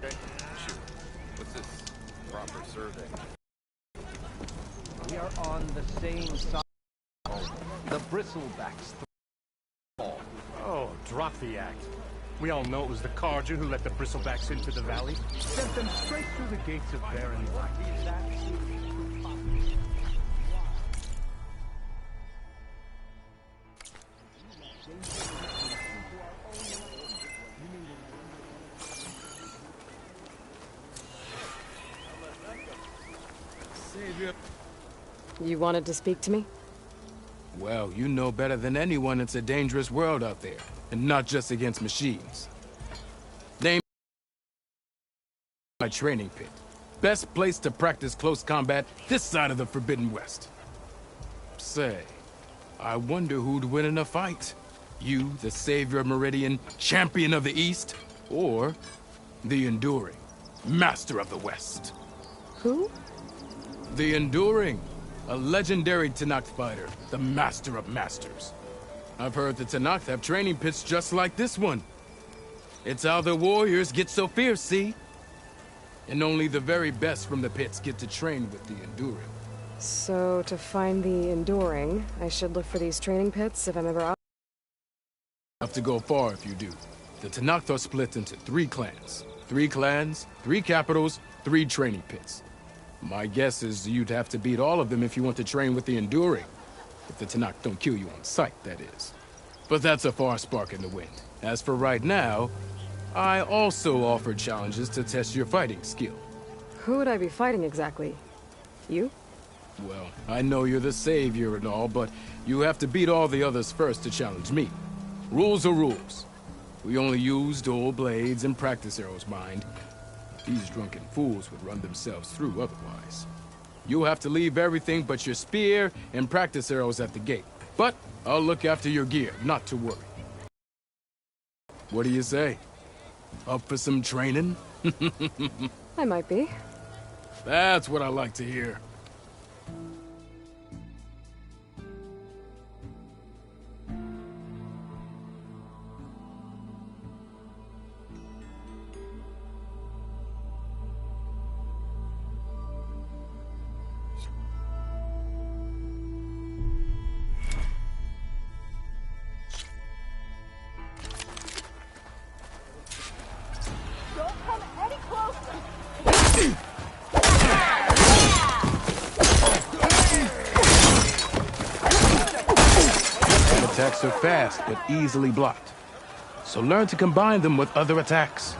Okay, shoot. What's this proper survey? We are on the same side. The bristlebacks. Oh, drop the act. We all know it was the Carja who let the bristlebacks into the valley. Sent them straight through the gates of Baron Light. You wanted to speak to me? Well, you know better than anyone it's a dangerous world out there, and not just against machines. Name my training pit. Best place to practice close combat this side of the Forbidden West. Say, I wonder who'd win in a fight. You, the savior of Meridian, champion of the East, or the Enduring, master of the West. Who? The Enduring, a legendary Tenakth fighter, the master of masters. I've heard the Tenakth have training pits just like this one. It's how the warriors get so fierce, see? And only the very best from the pits get to train with the Enduring. So, to find the Enduring, I should look for these training pits if I'm ever out? Have to go far if you do. The Tenakth are split into 3 clans. 3 clans, 3 capitals, 3 training pits. My guess is you'd have to beat all of them if you want to train with the Enduring. If the Tenakth don't kill you on sight, that is. But that's a far spark in the wind. As for right now, I also offer challenges to test your fighting skill. Who would I be fighting exactly? You? Well, I know you're the savior and all, but you have to beat all the others first to challenge me. Rules are rules. We only use dual blades and practice arrows, mind. These drunken fools would run themselves through otherwise. You'll have to leave everything but your spear and practice arrows at the gate. But I'll look after your gear, not to worry. What do you say? Up for some training? I might be. That's what I like to hear. Attacks are fast, but easily blocked. So learn to combine them with other attacks.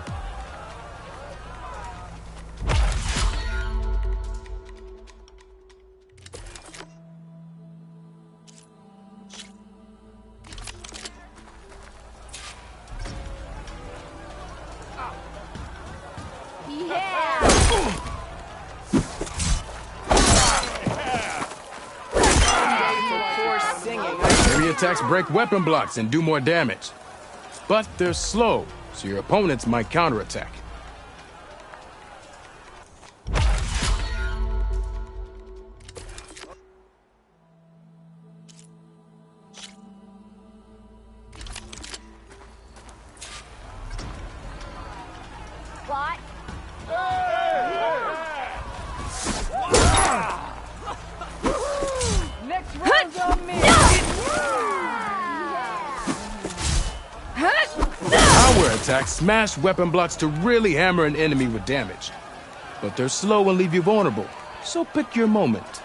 Attacks break weapon blocks and do more damage. But they're slow, so your opponents might counterattack. What? Next round's on me! Power attacks smash weapon blocks to really hammer an enemy with damage. But they're slow and leave you vulnerable, so pick your moment.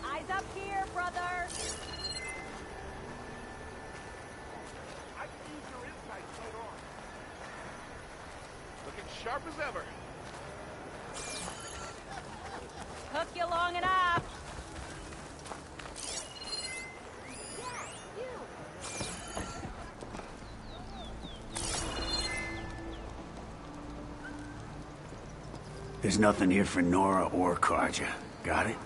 Eyes up here, brother! I can use your insights later on. Looking sharp as ever. There's nothing here for Nora or Karja. Got it?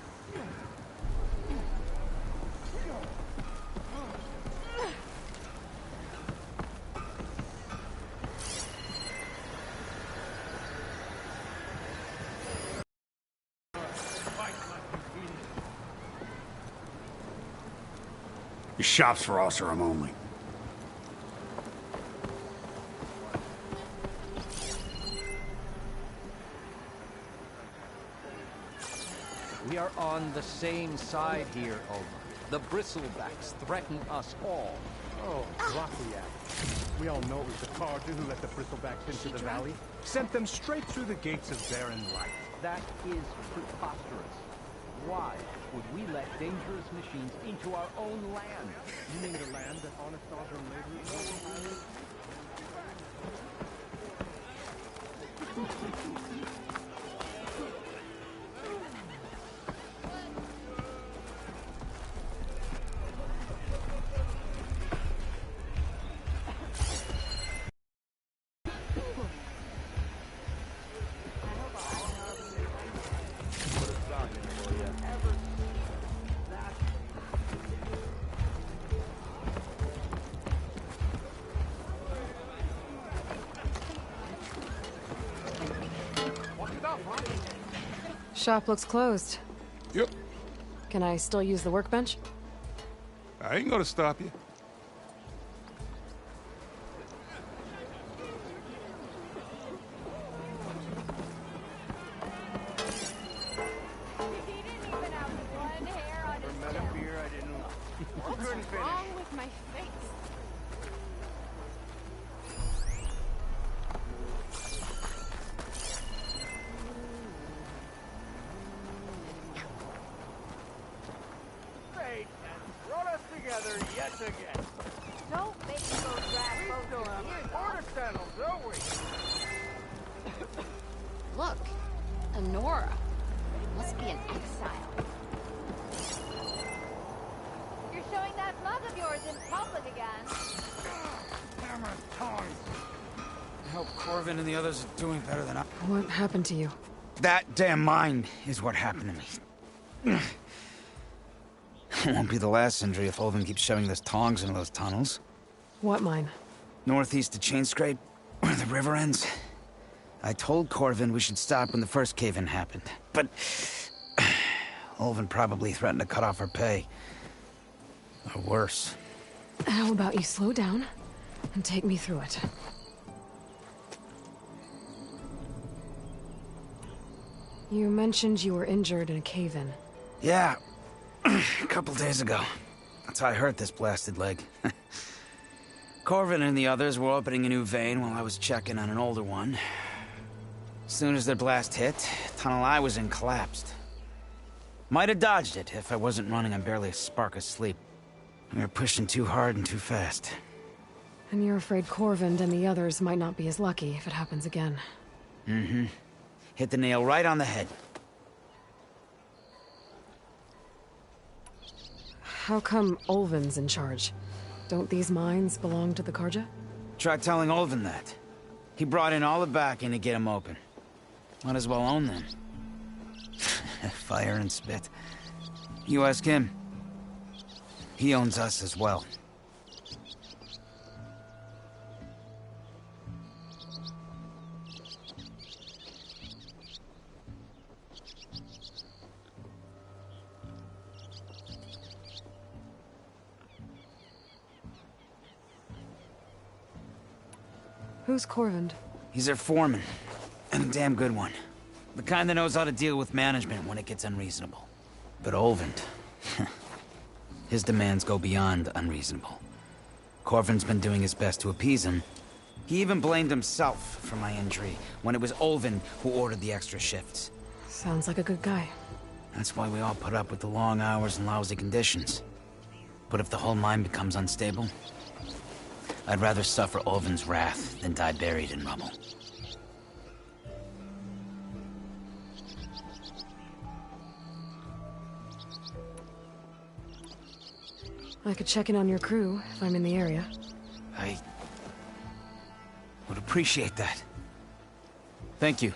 Your shop's for Oseram only. We are on the same side here, Oma. The bristlebacks threaten us all. Oh, drop the act. We all know it was the Carja who let the bristlebacks into the valley. Sent them straight through the gates of barren light. That is preposterous. Why would we let dangerous machines into our own land? You mean the land that honest Alvin later... Shop looks closed. Yep. Can I still use the workbench? I ain't gonna stop you. He didn't even have one hair on his head. What's wrong with my face? Fate has brought us together yet again. Don't make me go drag We both still your have ears a off. border settled, don't we? Look, Honora. Must be an exile. You're showing that mug of yours in public again. Hammer tongs. I hope Corvin and the others are doing better than I. What happened to you? That damn mine is what happened to me. It won't be the last injury if Olvin keeps shoving those tongs into those tunnels. What mine? Northeast of Chain Scrape, where the river ends. I told Corvin we should stop when the first cave-in happened, but Olvin probably threatened to cut off her pay. Or worse. How about you slow down and take me through it? You mentioned you were injured in a cave-in. Yeah, a couple days ago. That's how I hurt this blasted leg. Corvin and the others were opening a new vein while I was checking on an older one. As soon as their blast hit, the tunnel I was in collapsed. Might have dodged it if I wasn't running on barely a spark of sleep. We were pushing too hard and too fast. And you're afraid Corvind and the others might not be as lucky if it happens again. Mm-hmm. Hit the nail right on the head. How come Olvin's in charge? Don't these mines belong to the Karja? Try telling Olvin that. He brought in all the backing to get them open. Might as well own them. Fire and spit. You ask him. He owns us as well. Who's Corvind? He's their foreman. And a damn good one. The kind that knows how to deal with management when it gets unreasonable. But Olvind... his demands go beyond unreasonable. Corvin's been doing his best to appease him. He even blamed himself for my injury, when it was Olvin who ordered the extra shifts. Sounds like a good guy. That's why we all put up with the long hours and lousy conditions. But if the whole mine becomes unstable, I'd rather suffer Olvin's wrath than die buried in rubble. I could check in on your crew if I'm in the area. I would appreciate that. Thank you.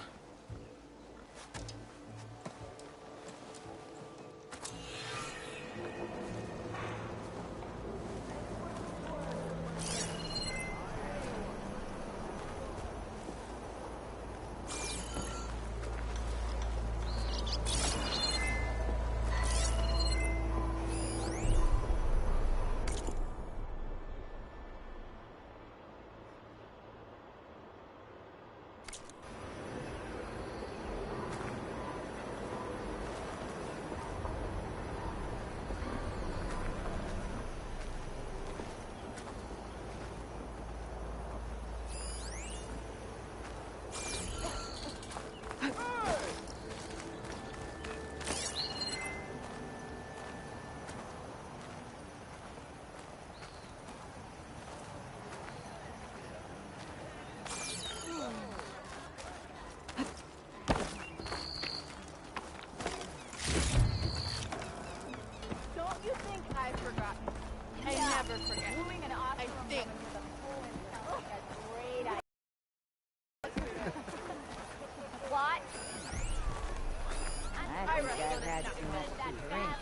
had too much to drink.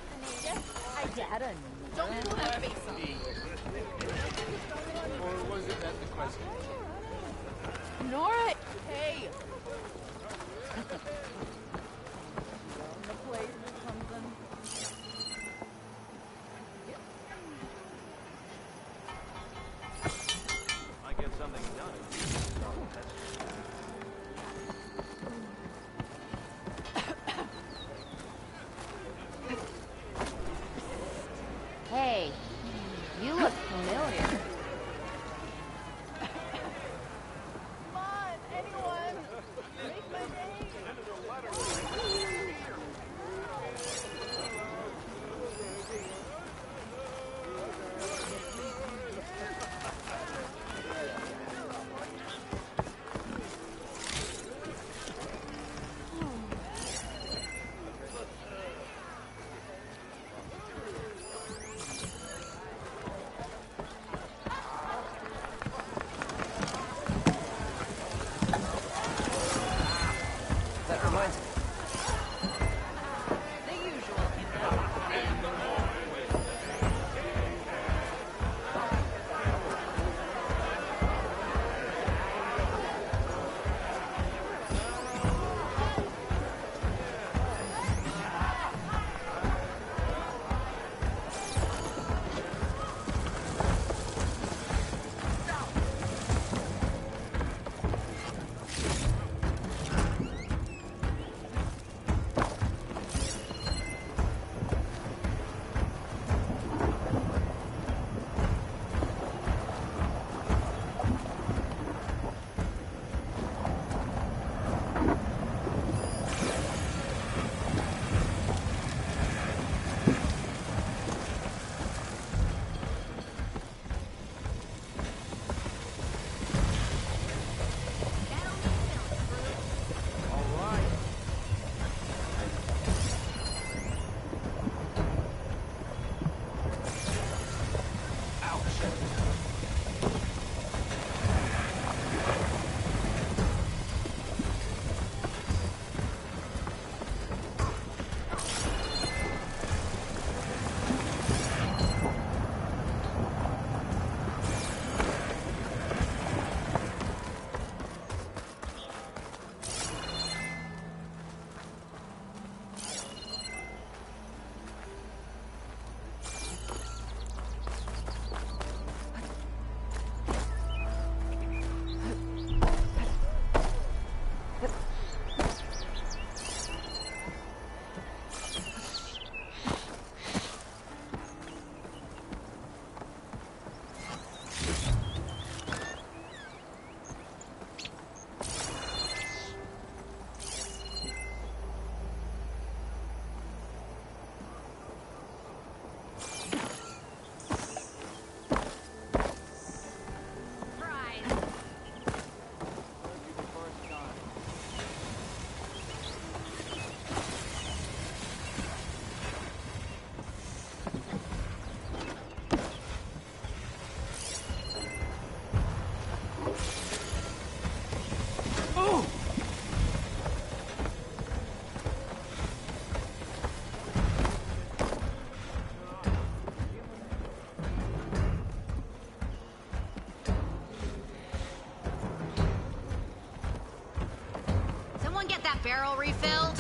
I got a don't put that face on. Or was it that the question? Nora! Hey! The place or something. I get something done. Hey, you look familiar. Come on, anyone! Make my day! That reminds me. The usual. Someone get that barrel refilled?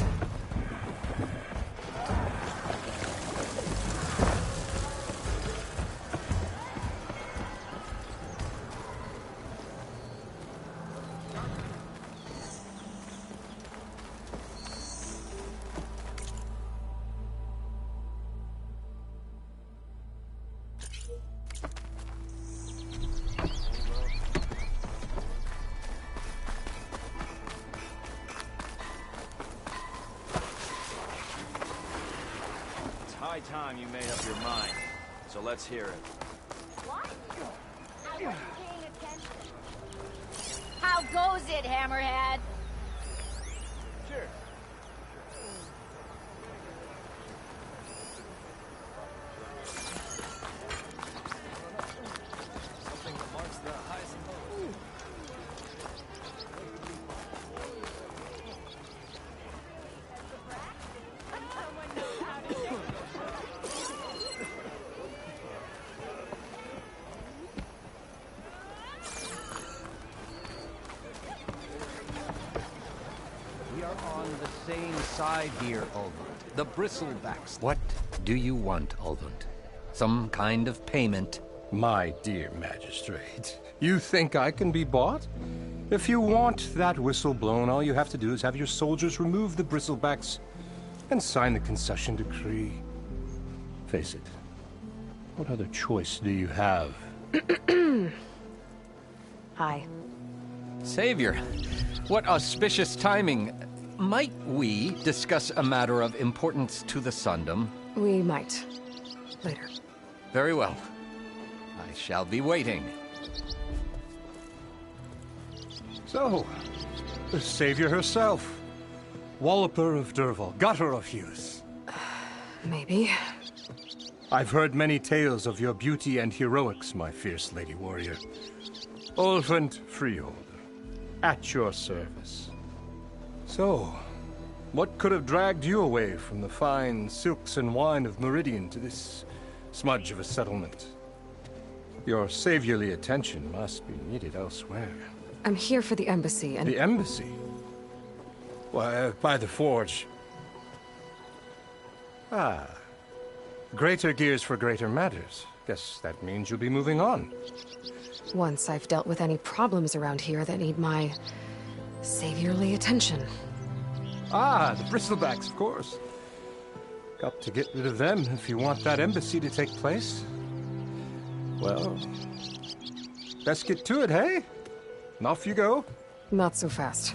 High time you made up your mind. So let's hear it. What? I wasn't paying attention. How goes it, Hammerhead? Sure. Something that marks the highest and lowest. Someone same side here, Ulvund. The bristlebacks. What do you want, Ulvund? Some kind of payment. My dear magistrate, you think I can be bought? If you want that whistle blown, all you have to do is have your soldiers remove the bristlebacks and sign the concession decree. Face it, what other choice do you have? Hi. Savior, what auspicious timing. Might we discuss a matter of importance to the Sundom? We might. Later. Very well. I shall be waiting. So, the savior herself. Walloper of Derval, gutter of youth. Maybe. I've heard many tales of your beauty and heroics, my fierce lady warrior. Ulvund Freeholder, at your service. So, what could have dragged you away from the fine silks and wine of Meridian to this smudge of a settlement? Your saviorly attention must be needed elsewhere. I'm here for the embassy and... The embassy? Why, by the forge. Ah. Greater gears for greater matters. Guess that means you'll be moving on. Once I've dealt with any problems around here that need my... saviorly attention. Ah, the bristlebacks, of course. Got to get rid of them if you want that embassy to take place. Well, best get to it, hey? And off you go. Not so fast.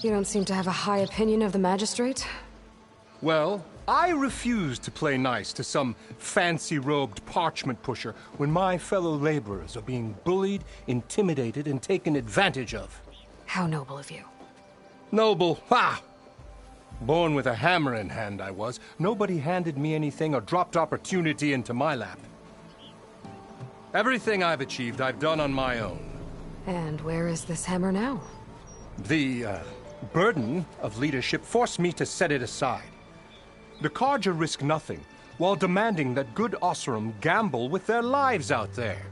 You don't seem to have a high opinion of the magistrate? Well, I refuse to play nice to some fancy-robed parchment pusher when my fellow laborers are being bullied, intimidated, and taken advantage of. How noble of you. Noble, ha! Born with a hammer in hand, I was. Nobody handed me anything or dropped opportunity into my lap. Everything I've achieved, I've done on my own. And where is this hammer now? The, burden of leadership forced me to set it aside. The Carja risk nothing, while demanding that good Osram gamble with their lives out there.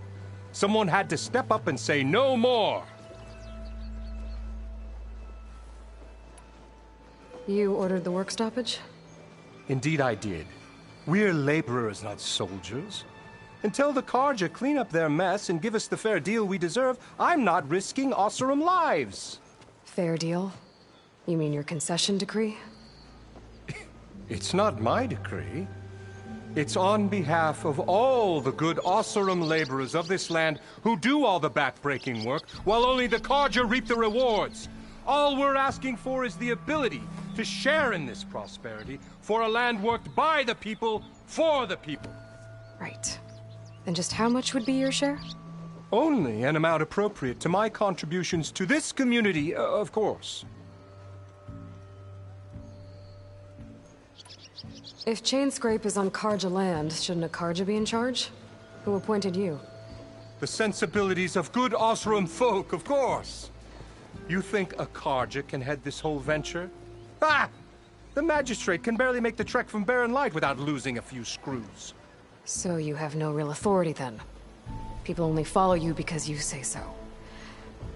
Someone had to step up and say no more! You ordered the work stoppage? Indeed I did. We're laborers, not soldiers. Until the Carja clean up their mess and give us the fair deal we deserve, I'm not risking Osram lives. Fair deal? You mean your concession decree? It's not my decree. It's on behalf of all the good Osram laborers of this land who do all the back-breaking work, while only the Carja reap the rewards. All we're asking for is the ability to share in this prosperity for a land worked by the people, for the people. Right. Then just how much would be your share? Only an amount appropriate to my contributions to this community, of course. If Chainscrape is on Carja land, shouldn't a Carja be in charge? Who appointed you? The sensibilities of good Osram folk, of course. You think a Carja can head this whole venture? Ah! The magistrate can barely make the trek from Barren Light without losing a few screws. So you have no real authority then? People only follow you because you say so.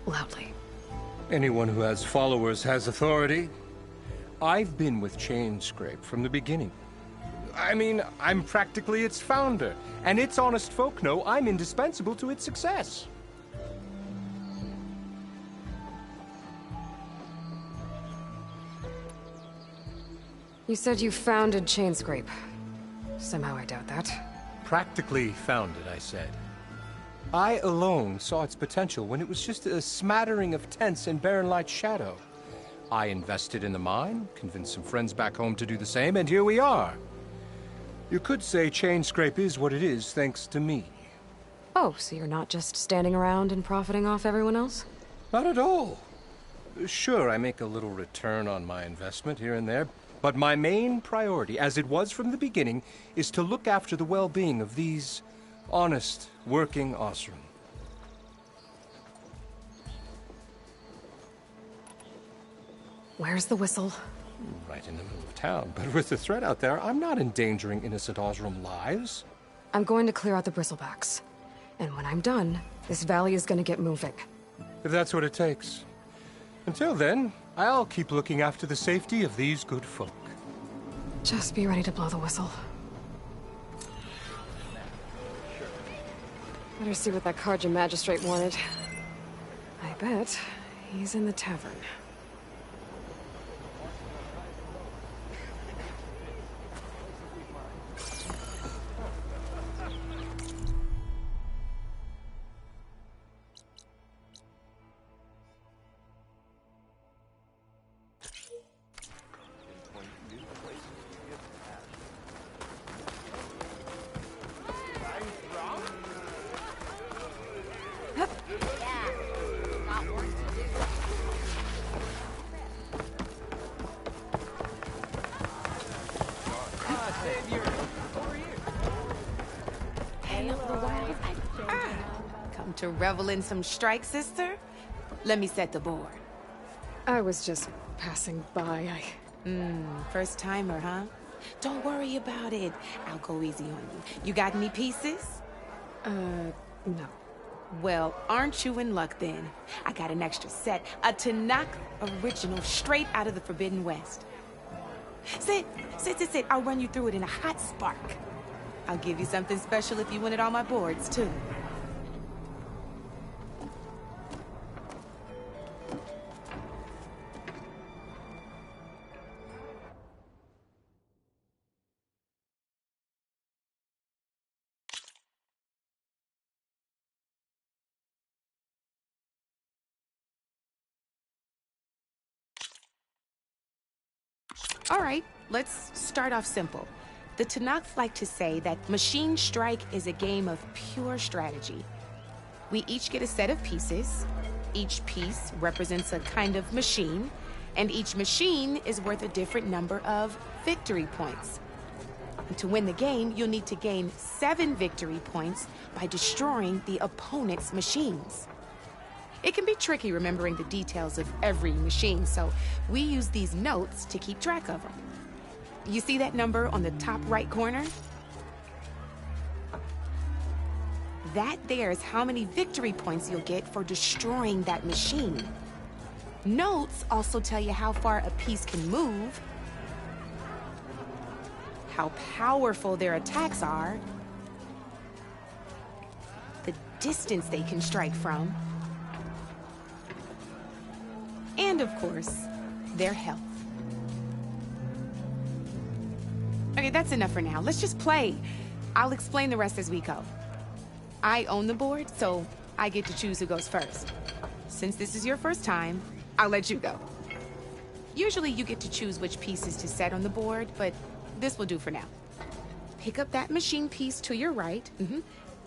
Loudly. Anyone who has followers has authority. I've been with Chainscrape from the beginning. I mean, I'm practically its founder, and its honest folk know I'm indispensable to its success. You said you founded Chainscrape. Somehow I doubt that. Practically founded, I said. I alone saw its potential when it was just a smattering of tents in Barren Light's shadow. I invested in the mine, convinced some friends back home to do the same, and here we are. You could say Chainscrape is what it is thanks to me. Oh, so you're not just standing around and profiting off everyone else? Not at all. Sure, I make a little return on my investment here and there, but my main priority, as it was from the beginning, is to look after the well-being of these honest, working Osram. Where's the whistle? Right in the middle of town, but with the threat out there, I'm not endangering innocent Osram lives. I'm going to clear out the bristlebacks. And when I'm done, this valley is going to get moving. if that's what it takes. Until then, I'll keep looking after the safety of these good folk. Just be ready to blow the whistle. Better see what that Carja magistrate wanted. I bet he's in the tavern. To revel in some strike, sister? Let me set the board. I was just passing by. First timer, huh? Don't worry about it. I'll go easy on you. You got any pieces? No. Well, aren't you in luck then? I got an extra set, a Tanakh original, straight out of the Forbidden West. Sit. I'll run you through it in a hot spark. I'll give you something special if you win it on my boards, too. All right, let's start off simple. The Tanakh like to say that Machine Strike is a game of pure strategy. We each get a set of pieces. Each piece represents a kind of machine, and each machine is worth a different number of victory points. And to win the game, you'll need to gain 7 victory points by destroying the opponent's machines. It can be tricky remembering the details of every machine, so we use these notes to keep track of them. You see that number on the top right corner? That there is how many victory points you'll get for destroying that machine. Notes also tell you how far a piece can move, how powerful their attacks are, the distance they can strike from, and of course, their health. Okay, that's enough for now. Let's just play. I'll explain the rest as we go. I own the board, so I get to choose who goes first. Since this is your first time, I'll let you go. Usually you get to choose which pieces to set on the board, but this will do for now. Pick up that machine piece to your right,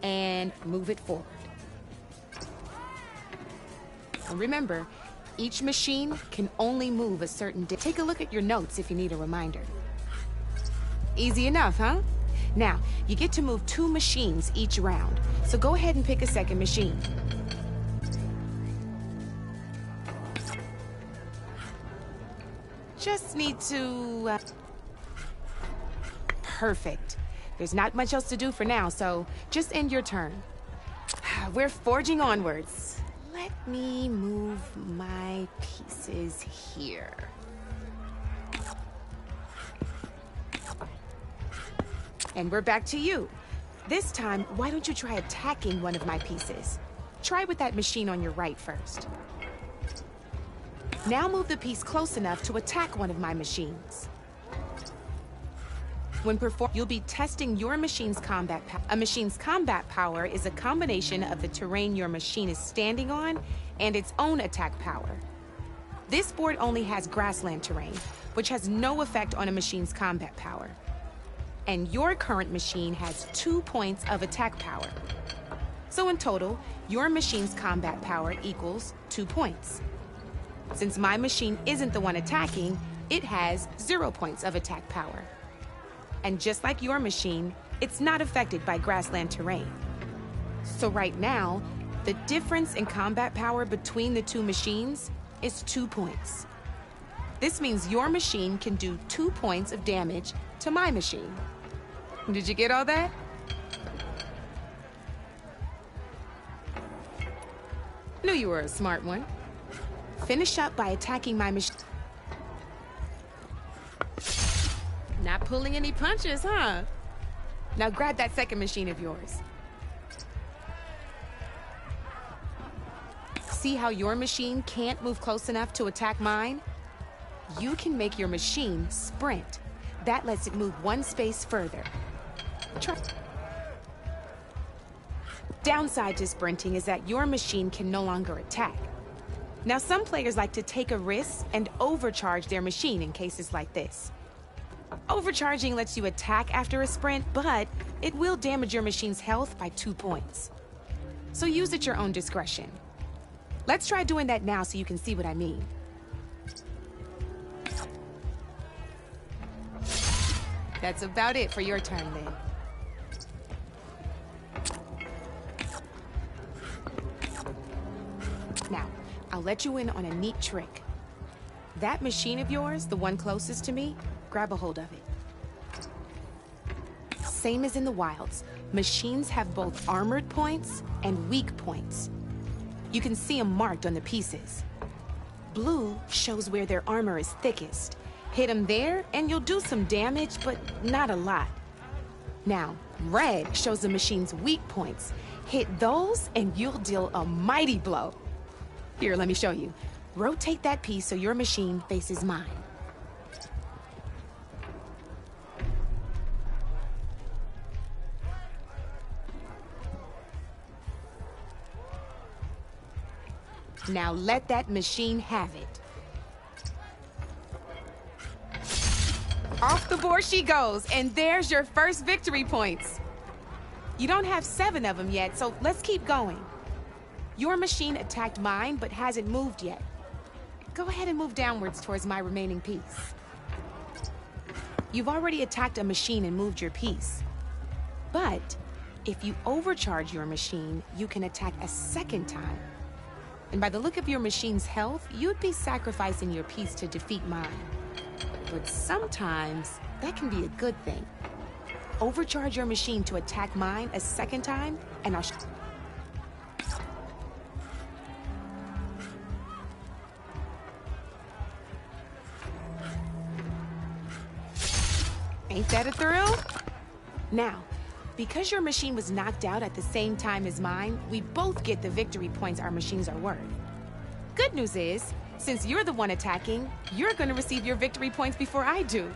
and move it forward. And remember, each machine can only move a certain distance. Take a look at your notes if you need a reminder. Easy enough, huh? Now, you get to move 2 machines each round, so go ahead and pick a second machine. Just need to... Perfect. There's not much else to do for now, so just end your turn. We're forging onwards. Let me move my pieces here. And we're back to you. This time, why don't you try attacking one of my pieces? Try with that machine on your right first. Now move the piece close enough to attack one of my machines. When you'll be testing your machine's combat power. A machine's combat power is a combination of the terrain your machine is standing on and its own attack power. This board only has grassland terrain, which has no effect on a machine's combat power. And your current machine has 2 points of attack power. So in total, your machine's combat power equals 2 points. Since my machine isn't the one attacking, it has 0 points of attack power. And just like your machine, it's not affected by grassland terrain. So right now, the difference in combat power between the 2 machines is 2 points. This means your machine can do 2 points of damage to my machine. Did you get all that? Knew you were a smart one. Finish up by attacking my machine. Not pulling any punches, huh? Now grab that second machine of yours. See how your machine can't move close enough to attack mine? You can make your machine sprint. That lets it move one space further. Try. Downside to sprinting is that your machine can no longer attack. Now, some players like to take a risk and overcharge their machine in cases like this. Overcharging lets you attack after a sprint, but it will damage your machine's health by 2 points. So use at your own discretion. Let's try doing that now so you can see what I mean. That's about it for your turn, then. Now, I'll let you in on a neat trick. That machine of yours, the one closest to me, grab a hold of it. Same as in the wilds, machines have both armored points and weak points. You can see them marked on the pieces. Blue shows where their armor is thickest. Hit them there, and you'll do some damage, but not a lot. Now, red shows the machine's weak points. Hit those, and you'll deal a mighty blow. Here, let me show you. Rotate that piece so your machine faces mine. Now let that machine have it. Off the board she goes, and there's your first victory points. You don't have 7 of them yet, so let's keep going. Your machine attacked mine, but hasn't moved yet. Go ahead and move downwards towards my remaining piece. You've already attacked a machine and moved your piece. But if you overcharge your machine, you can attack a second time. And by the look of your machine's health, you'd be sacrificing your piece to defeat mine. But sometimes, that can be a good thing. Overcharge your machine to attack mine a second time, and I'll... Ain't that a thrill? Now, because your machine was knocked out at the same time as mine, we both get the victory points our machines are worth. Good news is, since you're the one attacking, you're gonna receive your victory points before I do.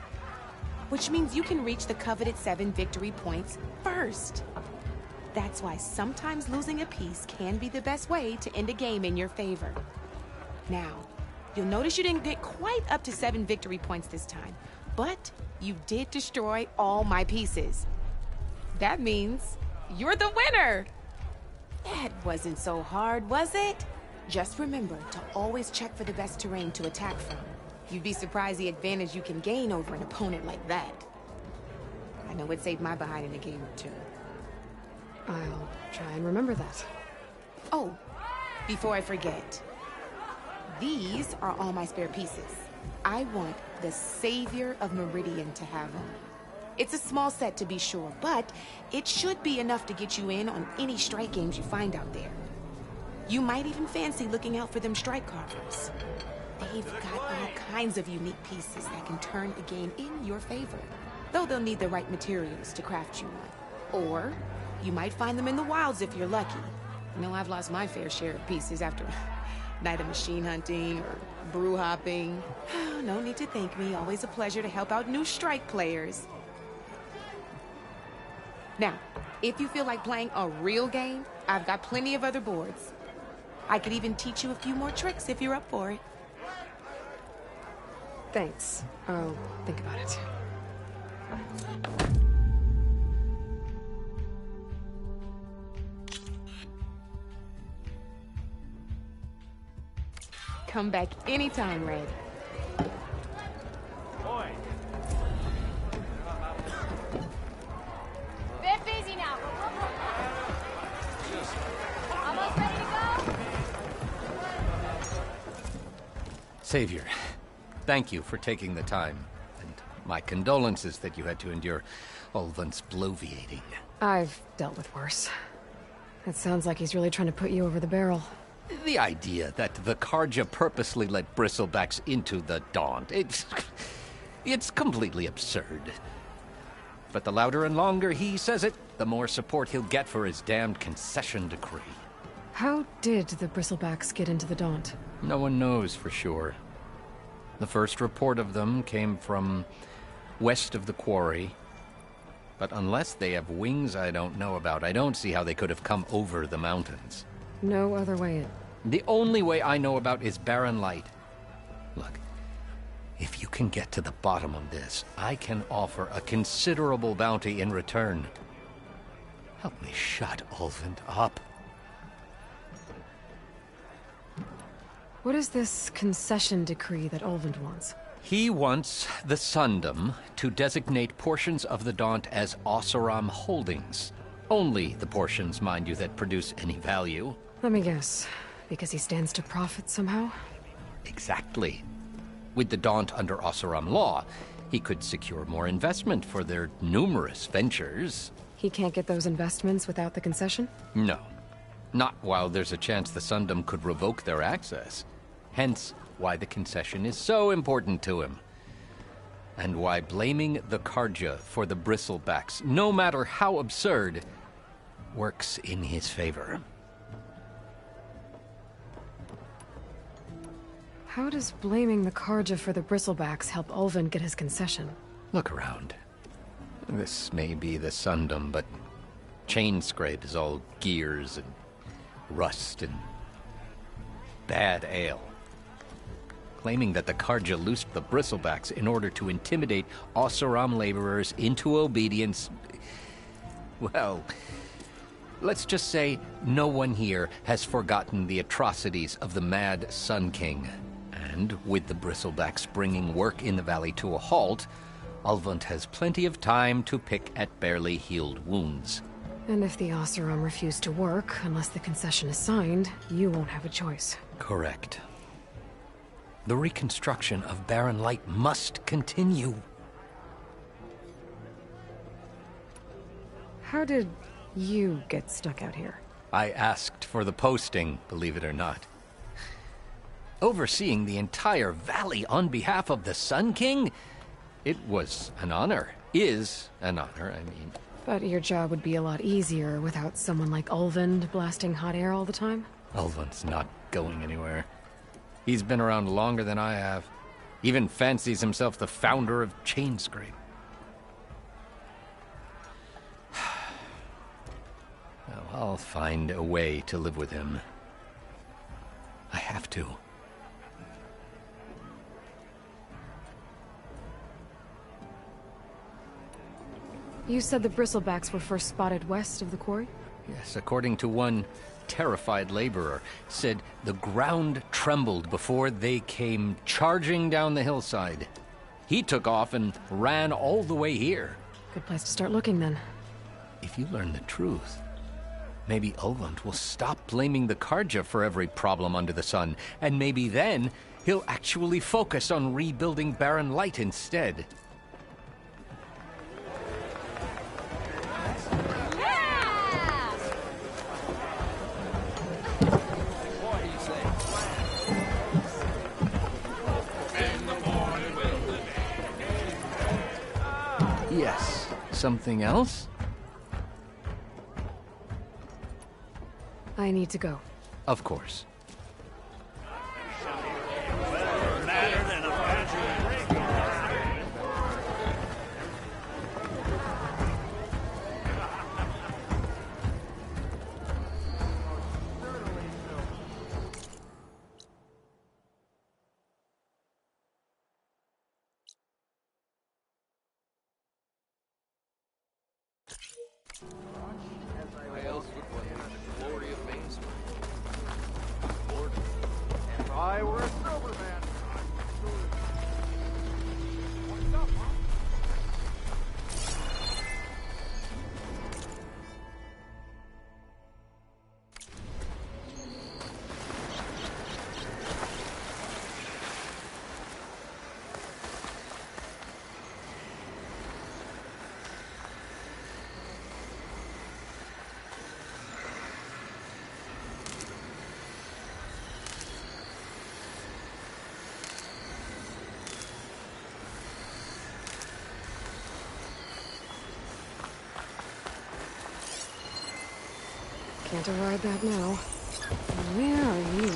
Which means you can reach the coveted 7 victory points first. That's why sometimes losing a piece can be the best way to end a game in your favor. Now, you'll notice you didn't get quite up to 7 victory points this time, but you did destroy all my pieces. That means you're the winner! That wasn't so hard, was it? Just remember to always check for the best terrain to attack from. You'd be surprised the advantage you can gain over an opponent like that. I know it saved my behind in a game or 2. I'll try and remember that. Oh, before I forget, these are all my spare pieces. I want the Savior of Meridian to have them. It's a small set to be sure, but it should be enough to get you in on any strike games you find out there. You might even fancy looking out for them strike carvers. They've got all kinds of unique pieces that can turn a game in your favor, though they'll need the right materials to craft you one. Or you might find them in the wilds if you're lucky. I know I've lost my fair share of pieces after a night of machine hunting or brew hopping. No need to thank me. Always a pleasure to help out new strike players. Now, if you feel like playing a real game, I've got plenty of other boards. I could even teach you a few more tricks if you're up for it. Thanks. I'll think about it. Come back anytime, Red. Bit busy now. Almost ready to go? Savior, thank you for taking the time. And my condolences that you had to endure Ulvin's bloviating. I've dealt with worse. It sounds like he's really trying to put you over the barrel. The idea that the Karja purposely let bristlebacks into the Daunt, it's completely absurd. But the louder and longer he says it, the more support he'll get for his damned concession decree. How did the bristlebacks get into the Daunt? No one knows for sure. The first report of them came from west of the quarry. But unless they have wings I don't know about, I don't see how they could have come over the mountains. No other way in. The only way I know about is barren light. Look, if you can get to the bottom of this, I can offer a considerable bounty in return. Help me shut Ulvund up. What is this concession decree that Ulvund wants? He wants the Sundom to designate portions of the Daunt as Oseram holdings. Only the portions, mind you, that produce any value. Let me guess. Because he stands to profit somehow? Exactly. With the Daunt under Oseram law, he could secure more investment for their numerous ventures. He can't get those investments without the concession? No. Not while there's a chance the Sundom could revoke their access. Hence, why the concession is so important to him. And why blaming the Karja for the bristlebacks, no matter how absurd, works in his favor. How does blaming the Karja for the bristlebacks help Ulvund get his concession? Look around. This may be the Sundom, but Chainscrape is all gears and rust and bad ale. Claiming that the Karja loosed the bristlebacks in order to intimidate Oseram laborers into obedience. Well, let's just say no one here has forgotten the atrocities of the Mad Sun King. And with the bristlebacks bringing work in the valley to a halt, Ulvund has plenty of time to pick at barely healed wounds. And if the Oseram refuse to work, unless the concession is signed, you won't have a choice. Correct. The reconstruction of Barren Light must continue. How did you get stuck out here? I asked for the posting, believe it or not. Overseeing the entire valley on behalf of the Sun King? It was an honor. Is an honor, I mean. But your job would be a lot easier without someone like Ulvund blasting hot air all the time? Ulvund's not going anywhere. He's been around longer than I have. Even fancies himself the founder of Chainscrape. Well, I'll find a way to live with him. I have to. You said the bristlebacks were first spotted west of the quarry? Yes, according to one terrified laborer, said the ground trembled before they came charging down the hillside. He took off and ran all the way here. Good place to start looking, then. If you learn the truth, maybe Ulvund will stop blaming the Karja for every problem under the sun, and maybe then he'll actually focus on rebuilding Barren Light instead. Yes. Something else? I need to go. Of course. I else would want the glory of Mainspring. If I were a silver man, what's up, huh? Can't override that now. Where are you?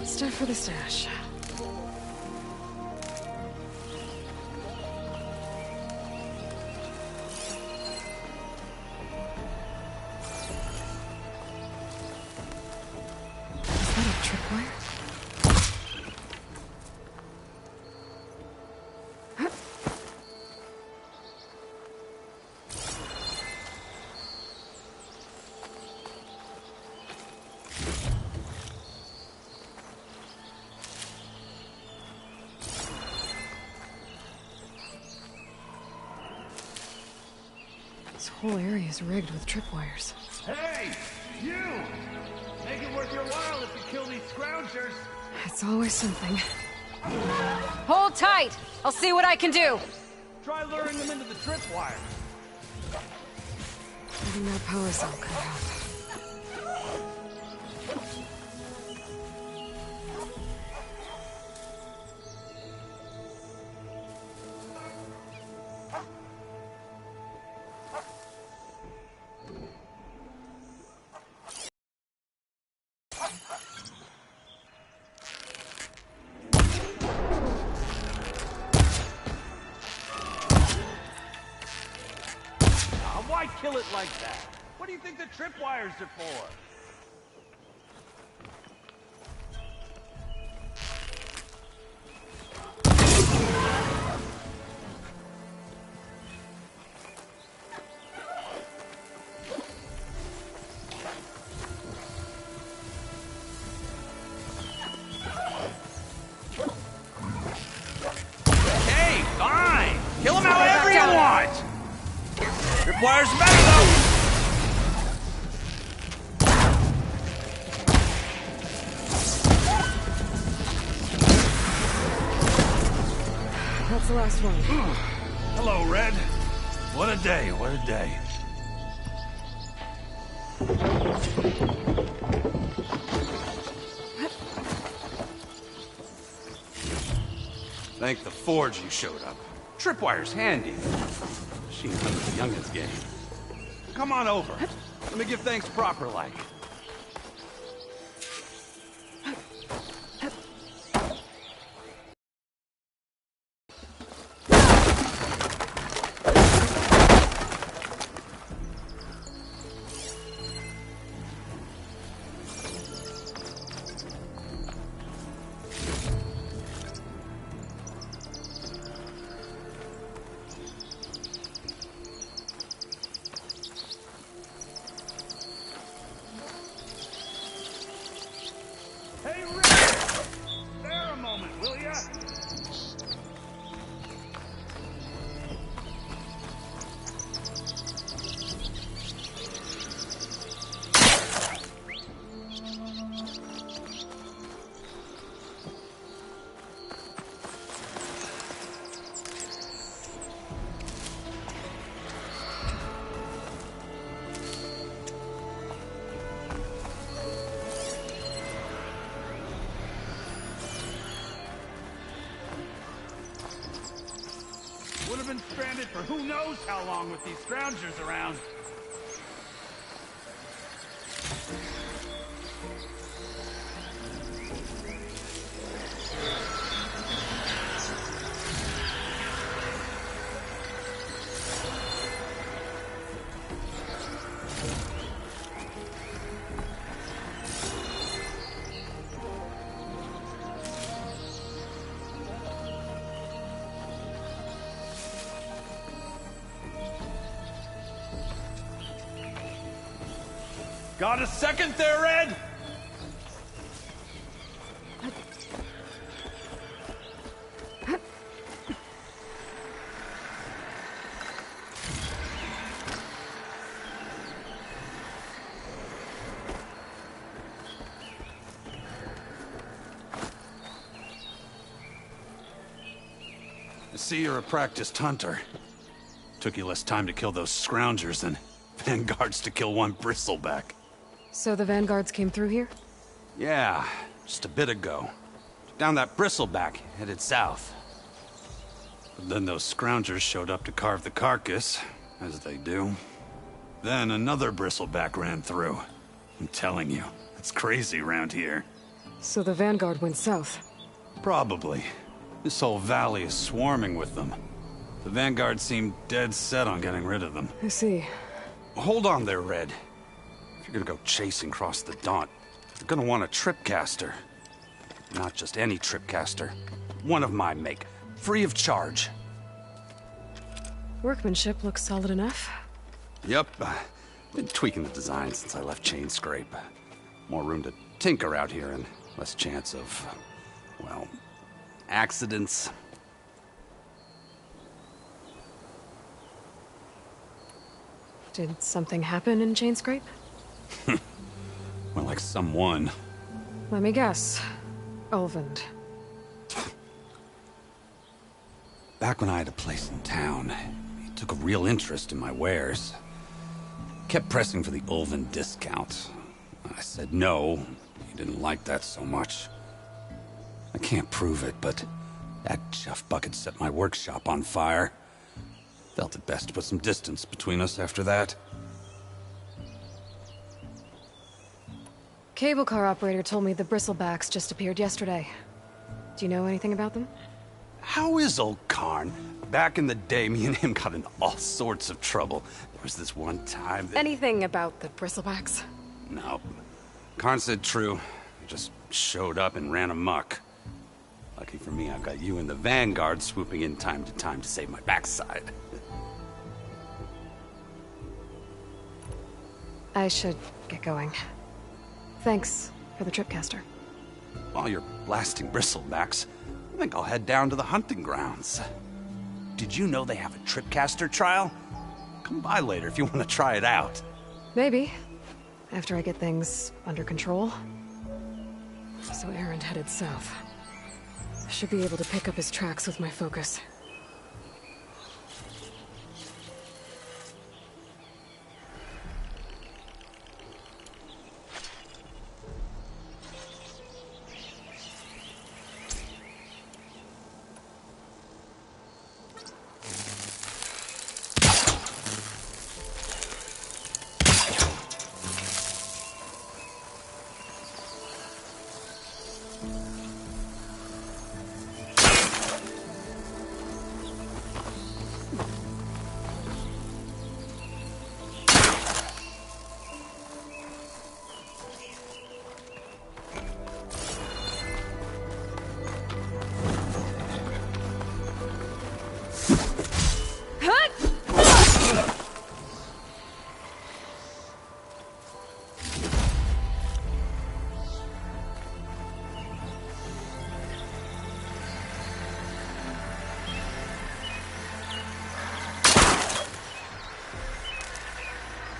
Stuff for the stash. Is that a tripwire? This whole area is rigged with tripwires. Hey! You! Make it worth your while if you kill these scroungers! It's always something. Hold tight! I'll see what I can do! Try luring them into the tripwire. Getting that power cell could help. Why kill it like that? What do you think the tripwires are for? Hey, fine! Kill them however you want! Tripwires better though! That's the last one. Hello, Red. What a day, what a day. Thank the Forge you showed up. Tripwire's handy. Machine Hunter's the youngest game. Come on over. Let me give thanks proper like. stranded for who knows how long with these scroungers around. Got a second there, Ed? I see you're a practiced hunter. Took you less time to kill those scroungers than vanguards to kill one bristleback. So the vanguards came through here? Yeah, just a bit ago. Down that bristleback, headed south. But then those scroungers showed up to carve the carcass, as they do. Then another bristleback ran through. I'm telling you, it's crazy around here. So the vanguard went south? Probably. This whole valley is swarming with them. The vanguard seemed dead set on getting rid of them. I see. Hold on there, Red. If you're gonna go chasing across the Daunt, you're gonna want a tripcaster. Not just any tripcaster. One of my make. Free of charge. Workmanship looks solid enough. Yep. Been tweaking the design since I left Chain Scrape. More room to tinker out here and less chance of, well, accidents. Did something happen in Chain Scrape? Well, like someone. Let me guess. Ulvund. Back when I had a place in town, he took a real interest in my wares. Kept pressing for the Ulvund discount. I said no. He didn't like that so much. I can't prove it, but that chuff bucket set my workshop on fire. Felt it best to put some distance between us after that. Cable car operator told me the bristlebacks just appeared yesterday. Do you know anything about them? How is old Karn? Back in the day, me and him got in all sorts of trouble. There was this one time that... Anything about the bristlebacks? No. Karn said true. Just showed up and ran amok. Lucky for me, I've got you and the Vanguard swooping in time to save my backside. I should get going. Thanks for the tripcaster. While you're blasting bristlebacks, I think I'll head down to the hunting grounds. Did you know they have a tripcaster trial? Come by later if you want to try it out. Maybe. After I get things under control. So Aaron headed south. I should be able to pick up his tracks with my focus.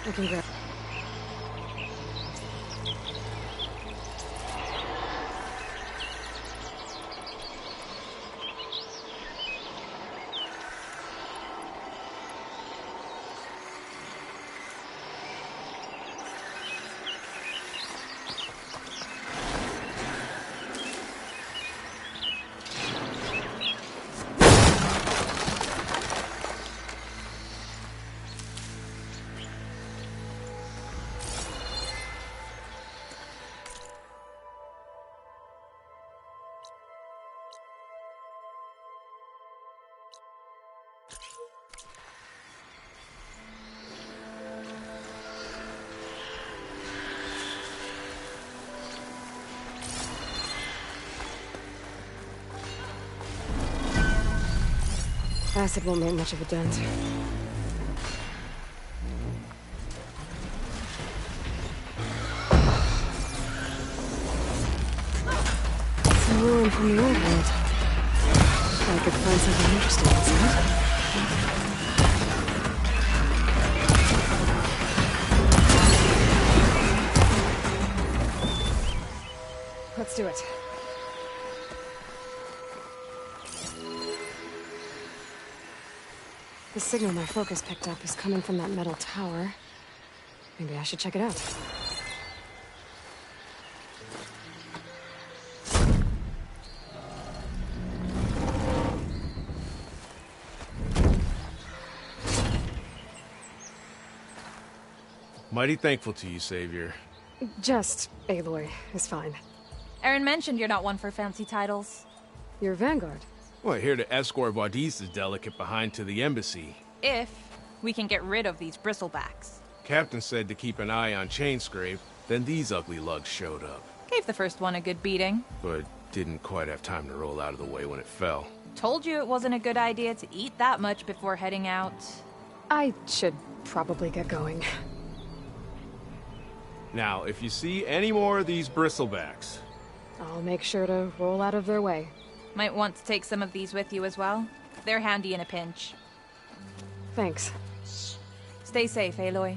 I can grab. Acid won't make much of a dent. Some ruin from the old world. I could find something interesting inside. Let's do it. The signal my focus picked up is coming from that metal tower. Maybe I should check it out. Mighty thankful to you, Savior. Just Aloy is fine. Aaron mentioned you're not one for fancy titles. You're Vanguard. Well, here to escort Wadis' delicate behind to the embassy. If we can get rid of these bristlebacks. Captain said to keep an eye on Chainscrape, then these ugly lugs showed up. Gave the first one a good beating. But didn't quite have time to roll out of the way when it fell. Told you it wasn't a good idea to eat that much before heading out. I should probably get going. Now, if you see any more of these bristlebacks... I'll make sure to roll out of their way. Might want to take some of these with you as well. They're handy in a pinch. Thanks. Stay safe, Aloy.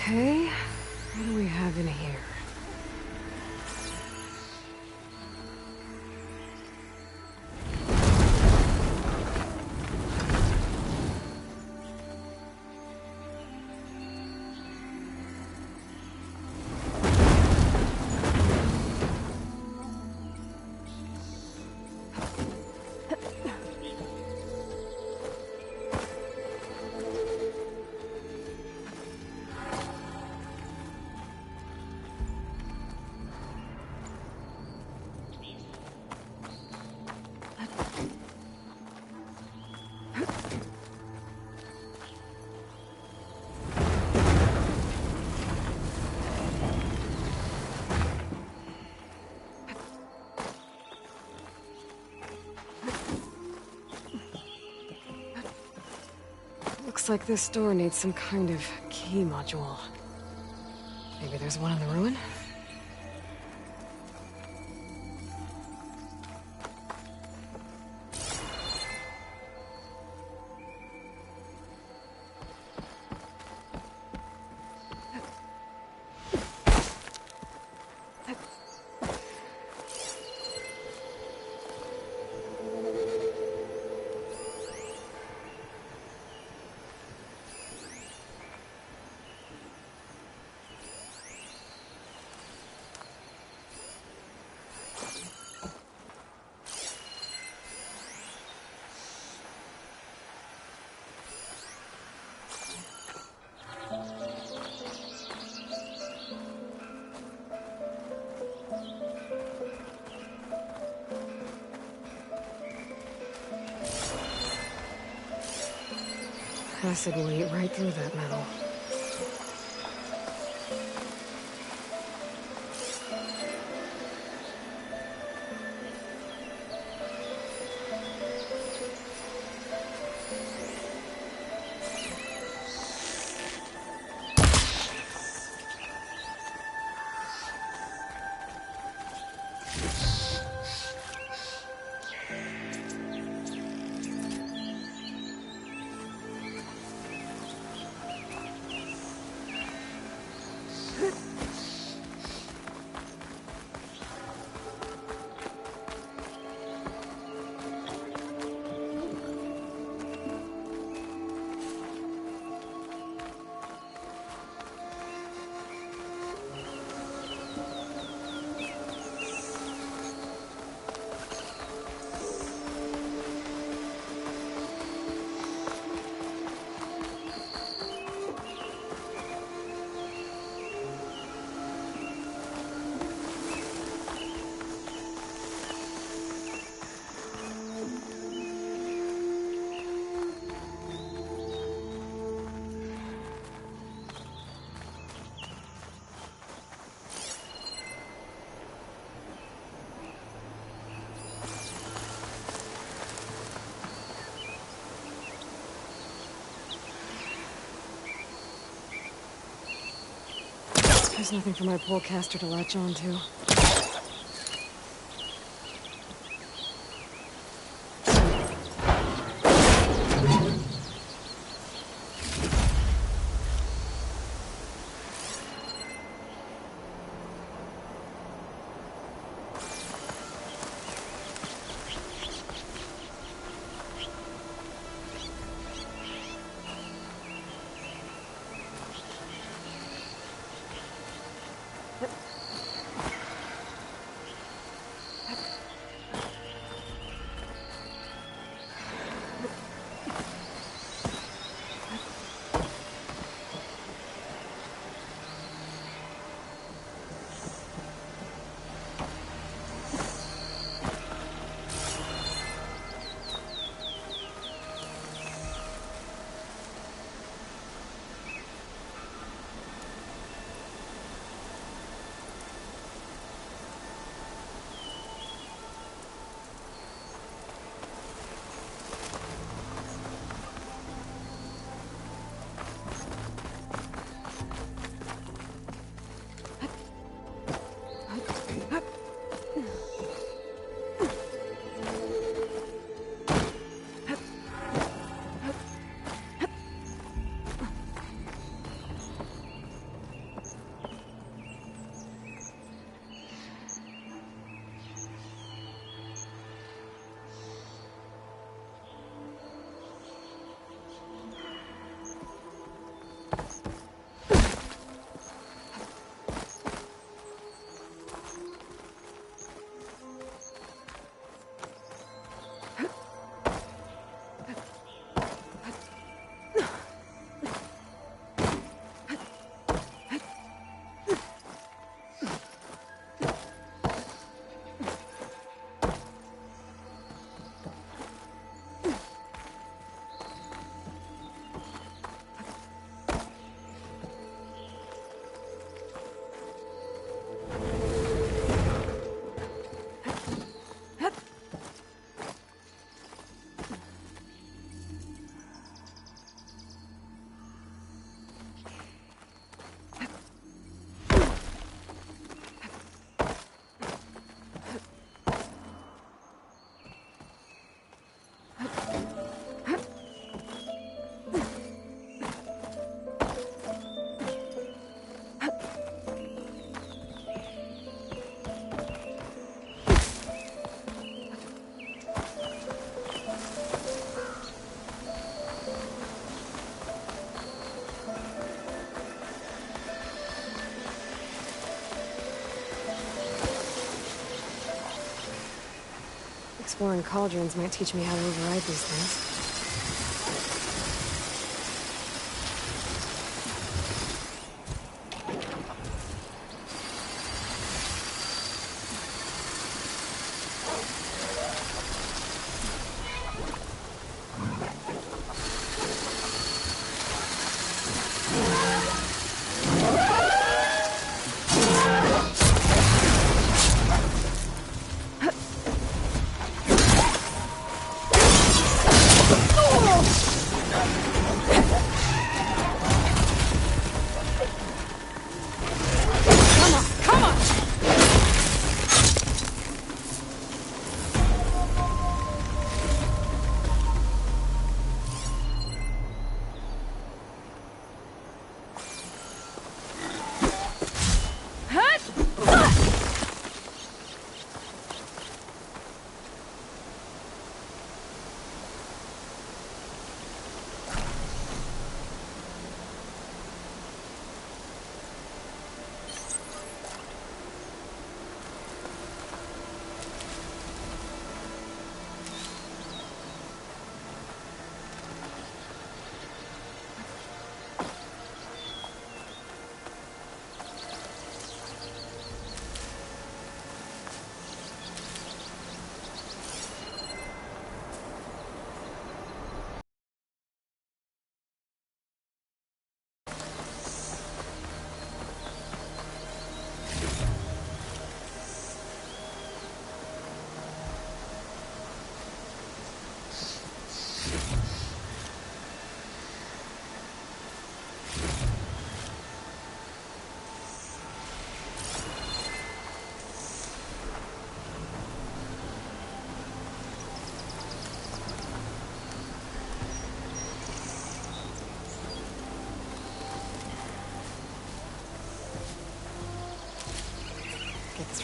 Okay, what do we have in here? Looks like this door needs some kind of key module. Maybe there's one in the ruin? Acid will eat right through that metal. There's nothing for my polecaster to latch on to. Exploring cauldrons might teach me how to override these things.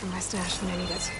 from my stash when I need it.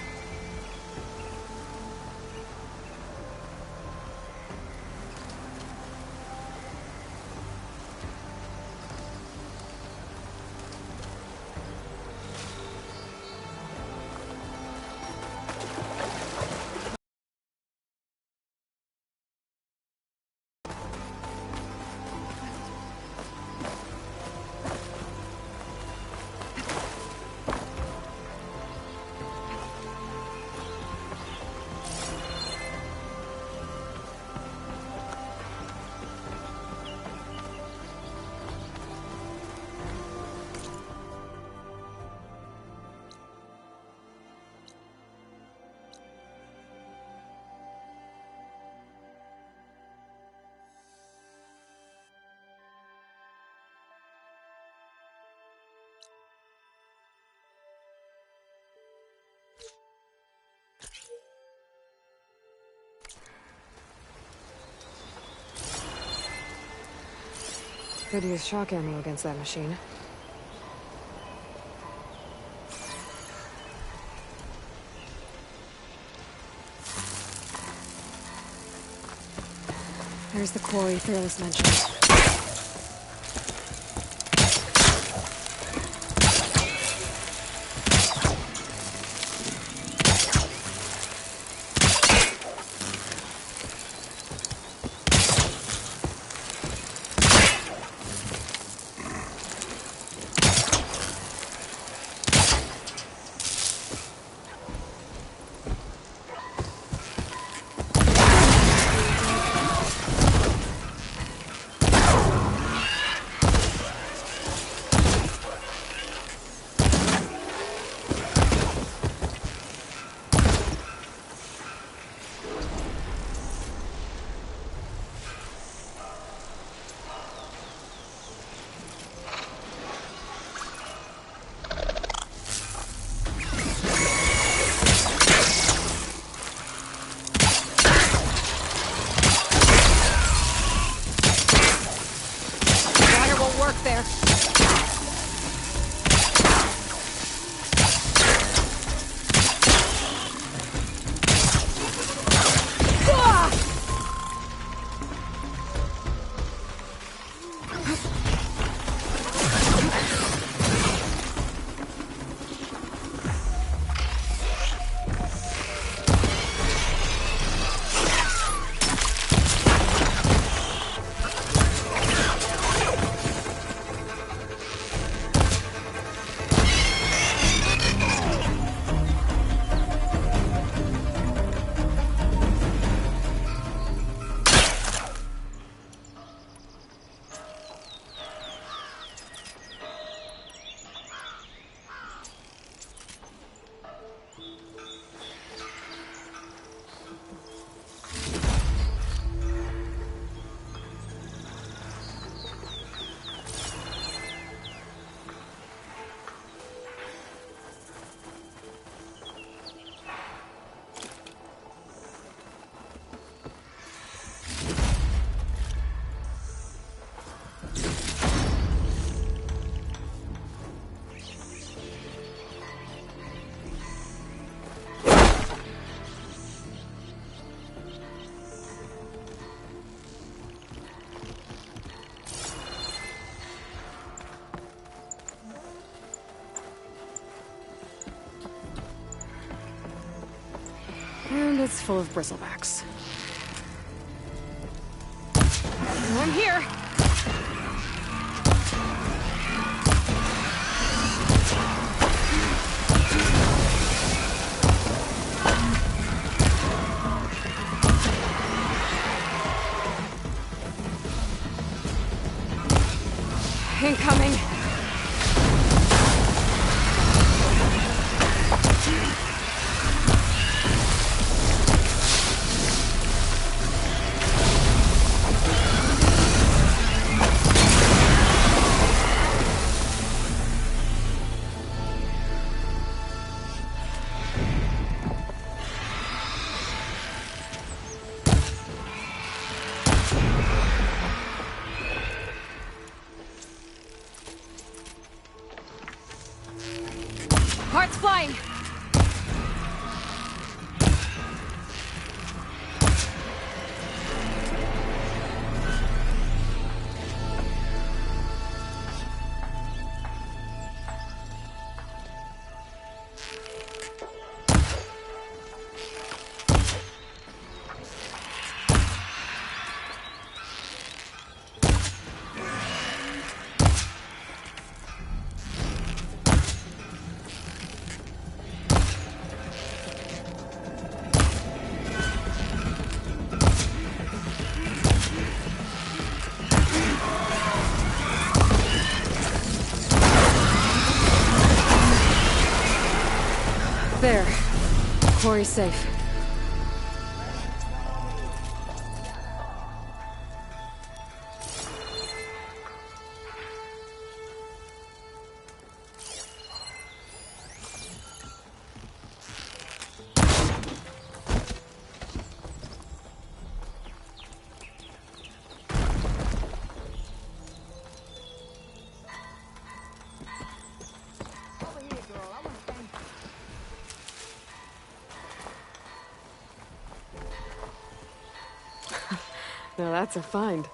Could use shock ammo against that machine. There's the quarry Fearless mentioned. And it's full of bristlebacks. I'm here! Incoming! Heart's flying! quarry's safe. Now that's a find.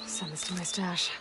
Send this to my stash.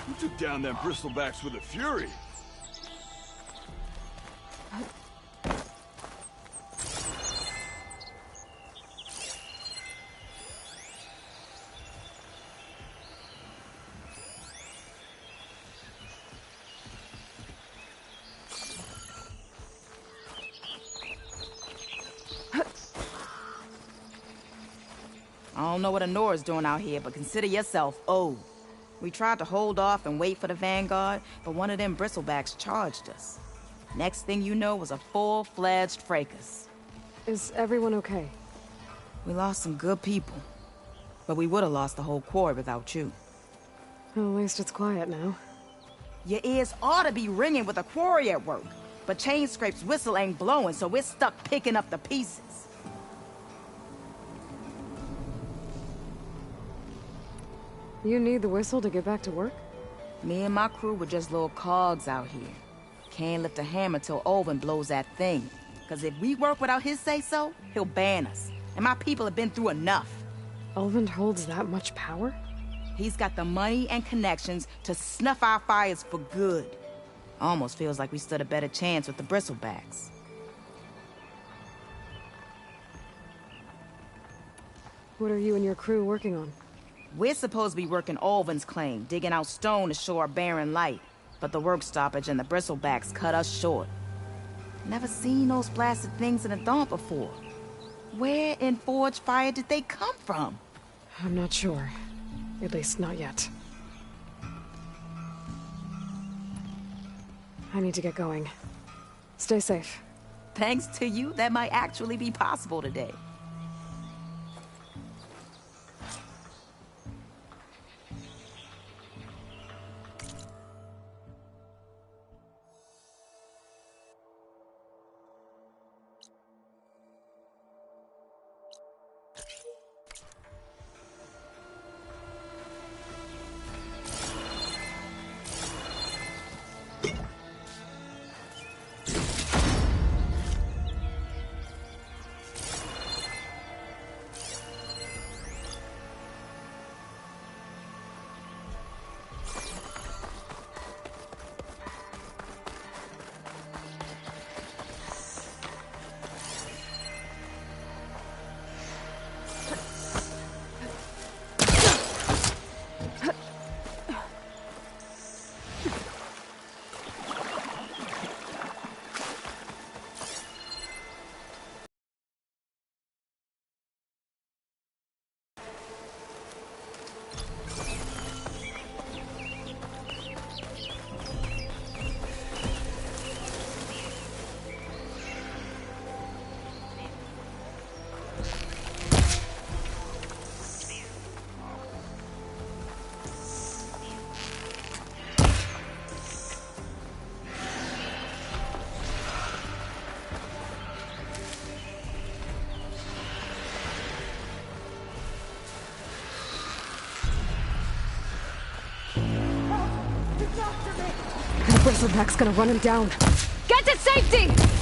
You took down them bristlebacks with a fury. I don't know what Honora's doing out here, but consider yourself owed. We tried to hold off and wait for the Vanguard, but one of them bristlebacks charged us. Next thing you know was a full-fledged fracas. Is everyone okay? We lost some good people, but we would have lost the whole quarry without you. Well, at least it's quiet now. Your ears ought to be ringing with a quarry at work, but Chainscrape's whistle ain't blowing, so we're stuck picking up the pieces. You need the whistle to get back to work? Me and my crew were just little cogs out here. Can't lift a hammer till Olvin blows that thing. Cause if we work without his say-so, he'll ban us. And my people have been through enough. Olvin holds that much power? He's got the money and connections to snuff our fires for good. Almost feels like we stood a better chance with the bristlebacks. What are you and your crew working on? We're supposed to be working Olvin's claim, digging out stone to show our barren light. But the work stoppage and the bristlebacks cut us short. Never seen those blasted things in a dawn before. Where in Forge Fire did they come from? I'm not sure. At least not yet. I need to get going. Stay safe. Thanks to you, that might actually be possible today. The bristleback's gonna run him down. Get to safety!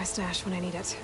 stash when I need it.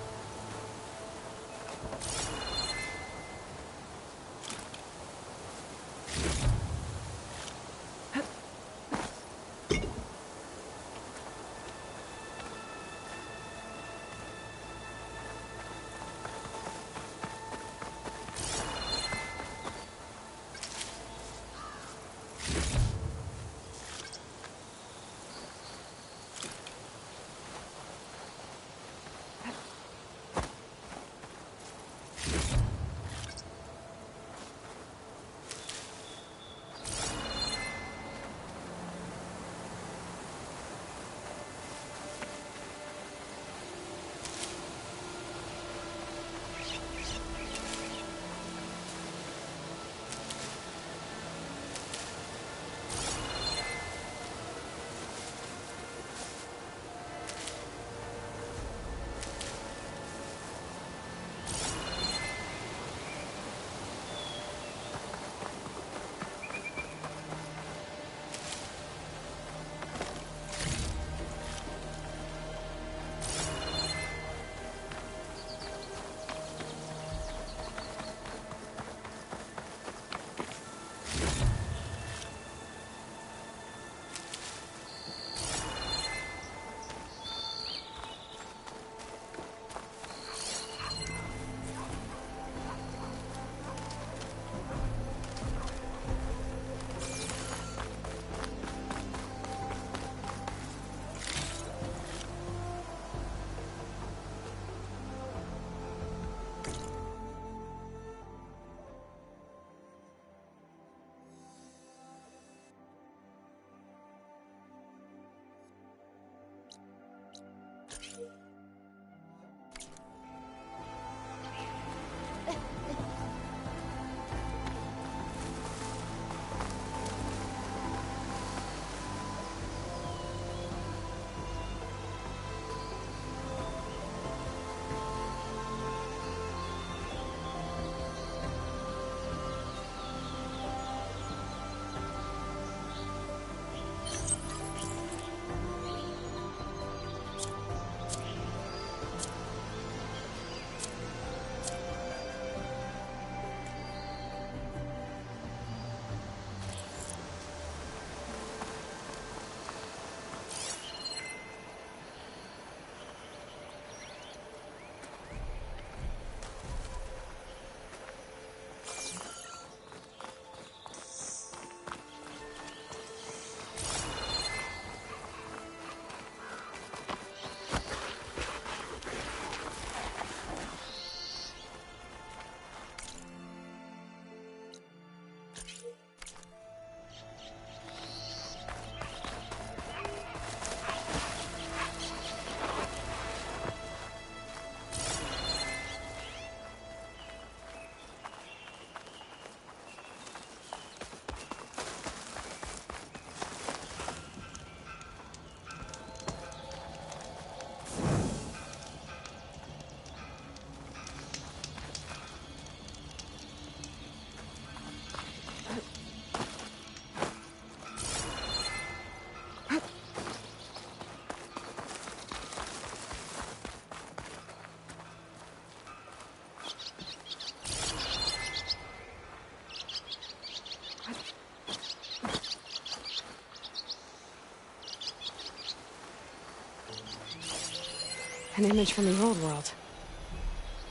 An image from the old world.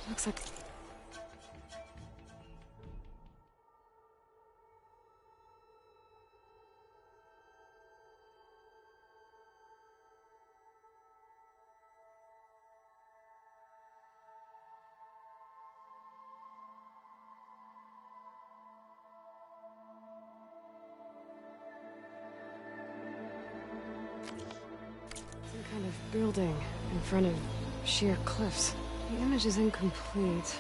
Looks like... some kind of building in front of sheer cliffs. The image is incomplete.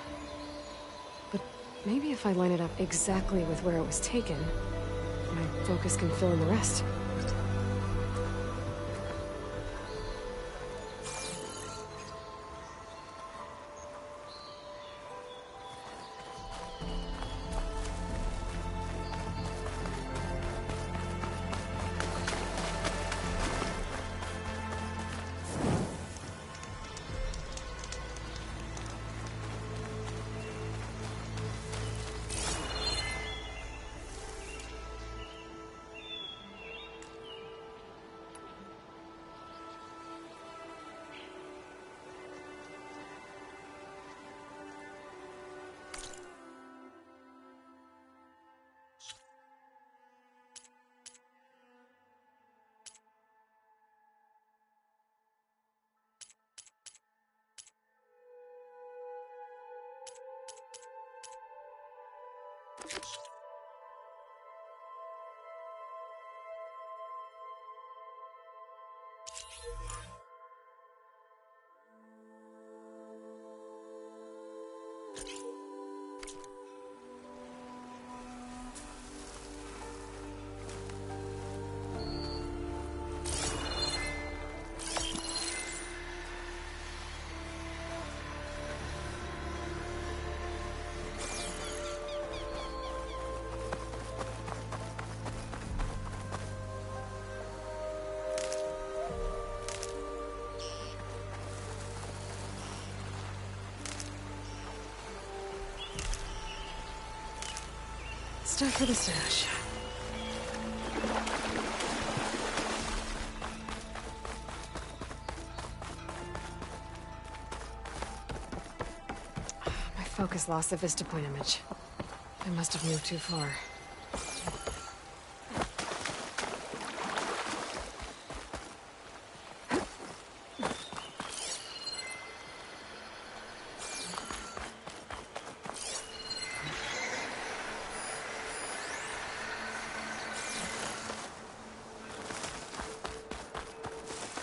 But maybe if I line it up exactly with where it was taken, my focus can fill in the rest. stuff for the stash. My focus lost the vista point image. I must have moved too far.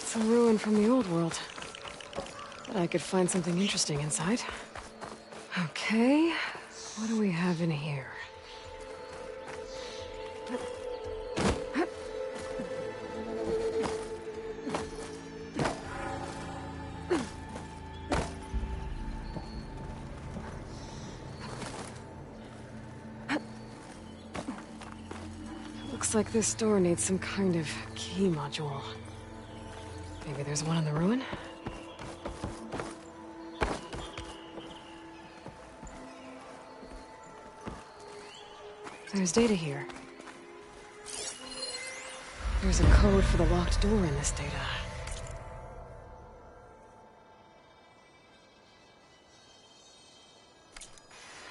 It's a ruin from the old world. But I could find something interesting inside. Okay, what do we have in here? Looks like this door needs some kind of key module. Maybe there's one in the ruin? There's data here. There's a code for the locked door in this data.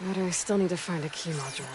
But I still need to find a key module.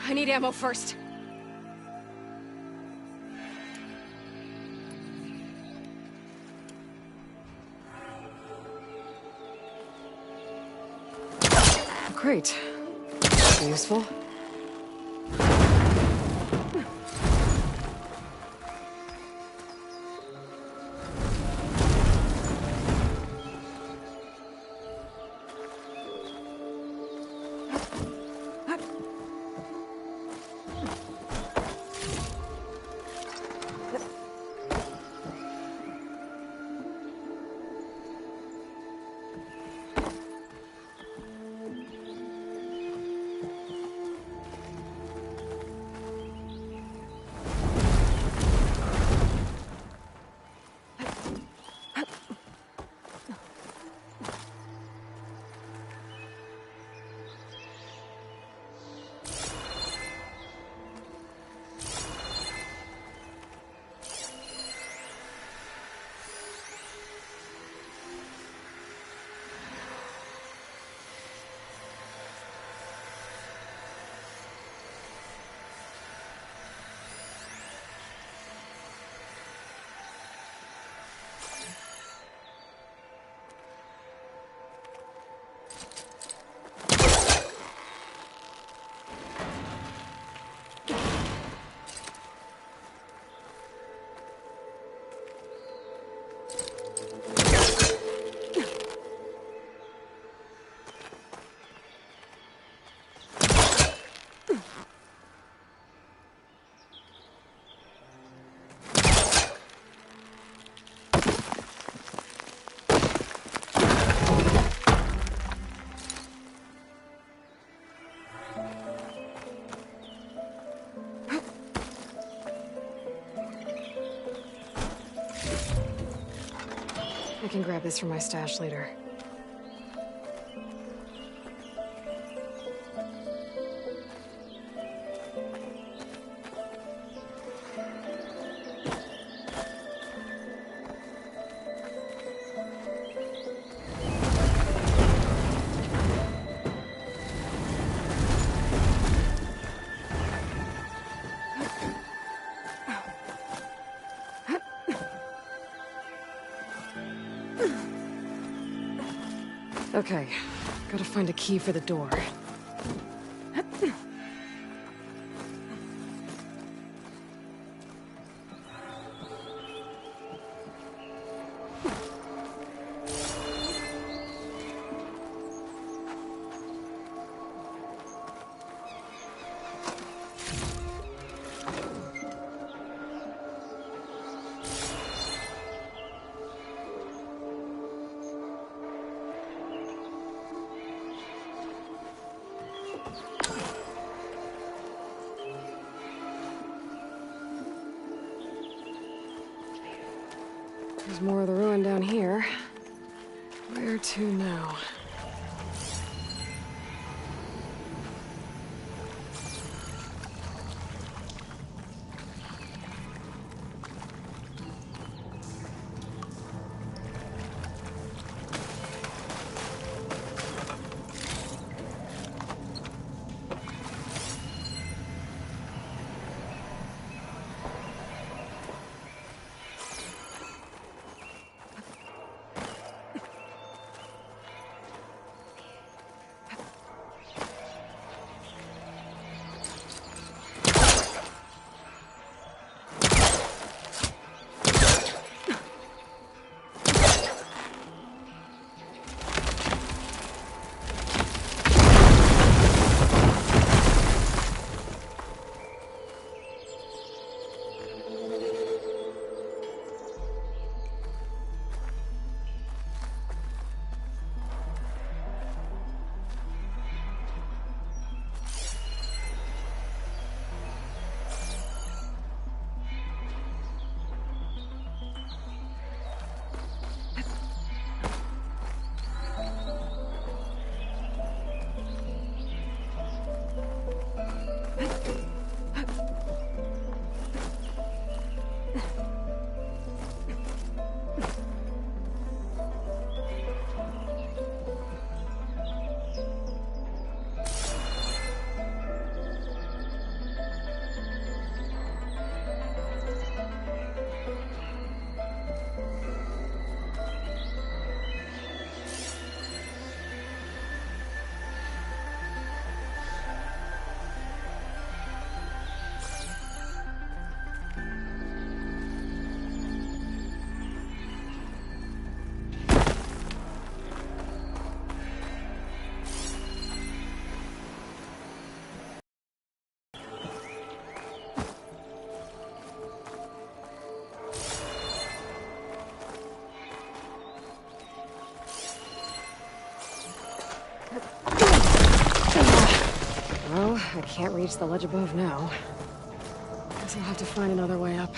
I need ammo first. Great. Useful. I can grab this from my stash later. Okay, gotta find a key for the door. There's more of the ruin down here. Where to now? Well, I can't reach the ledge above now. Guess I'll have to find another way up.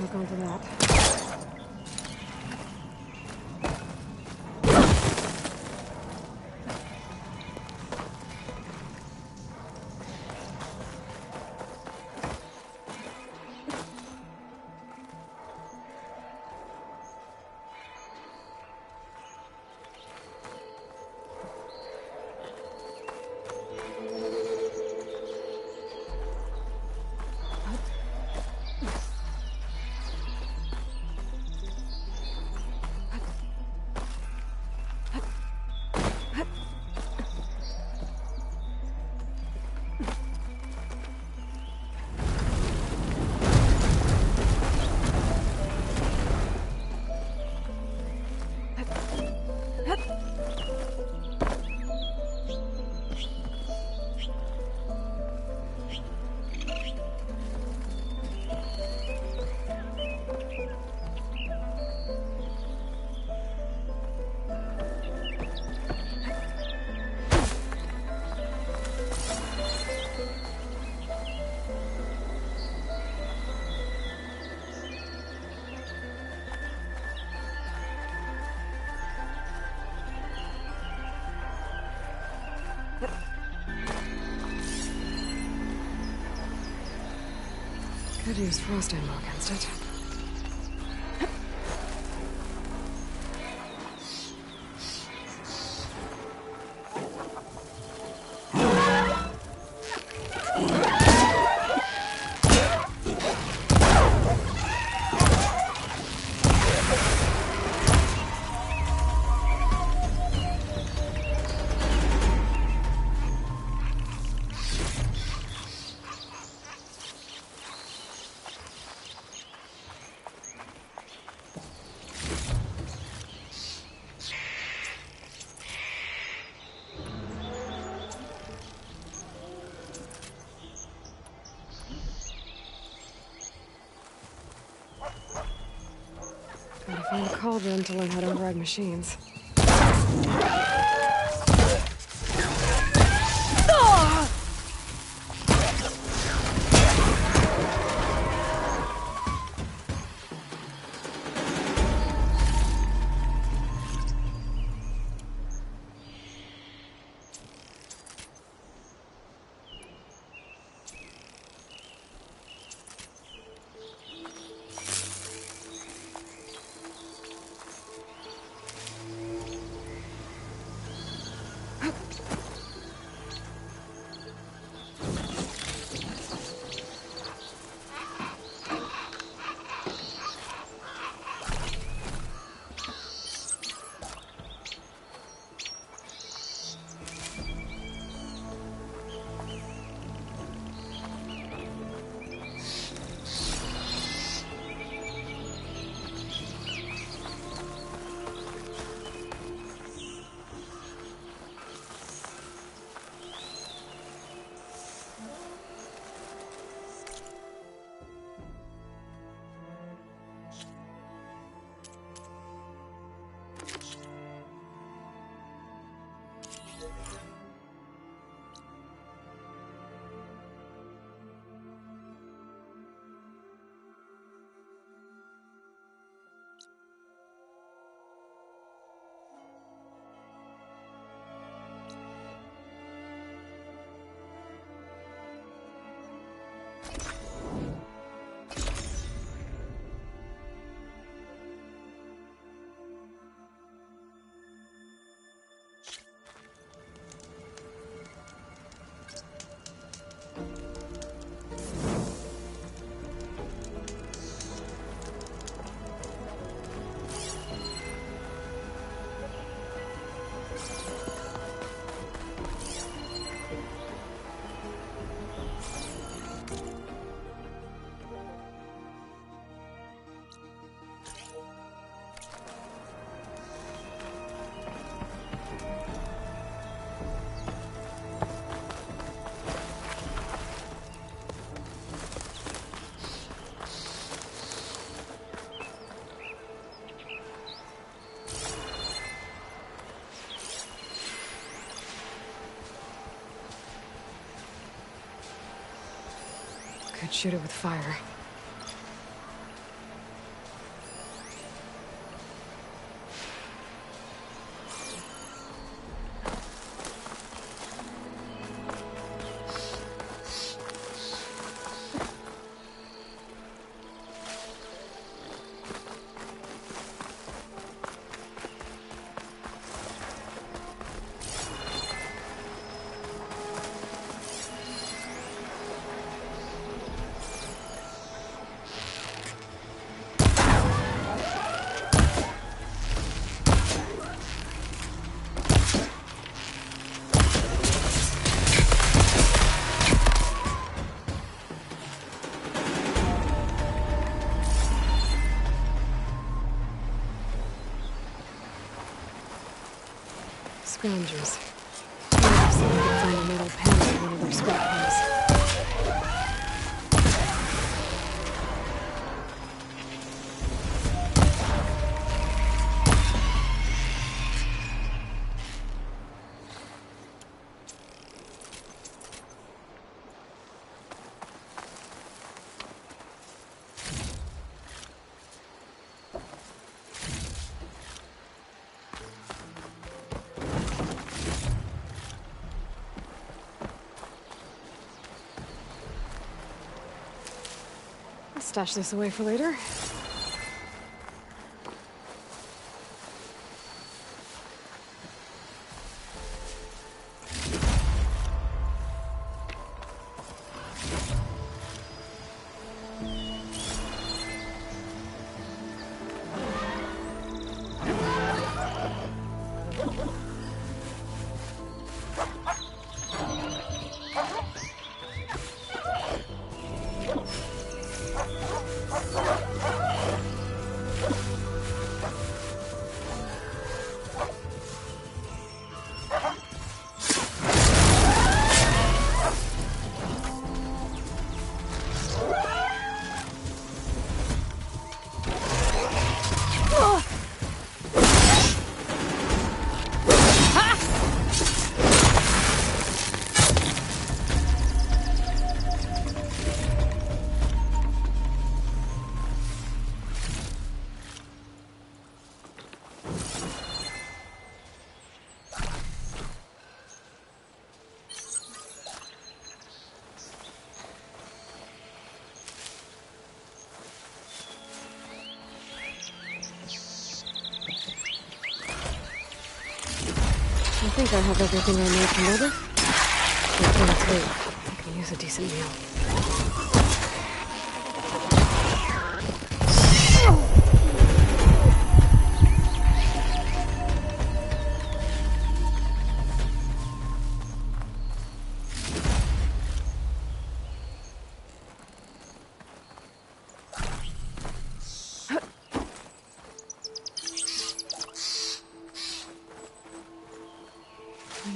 Hook onto that. Could use frost ammo against it. Gotta find a cauldron to learn how to override machines. Could shoot it with fire. Scroungers. Maybe someone could find a metal panel in one of their scrap piles. stash this away for later. I think I have everything I need from Mother. I can use a decent meal.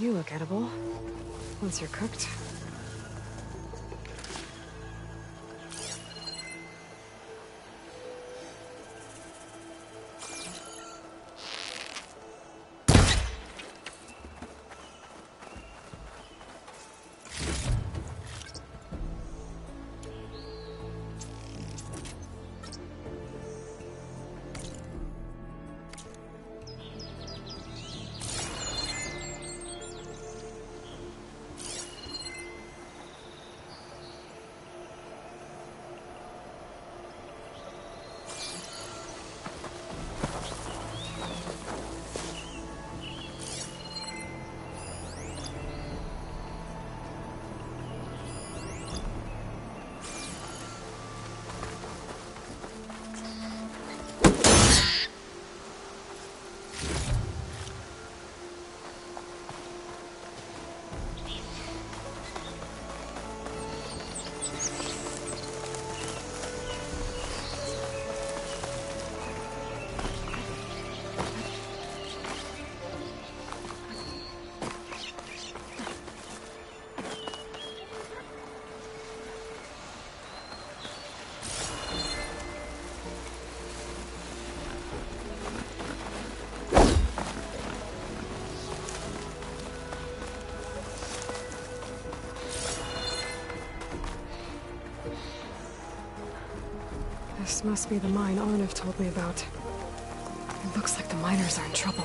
You look edible. Once you're cooked. This must be the mine Arnav told me about. It looks like the miners are in trouble.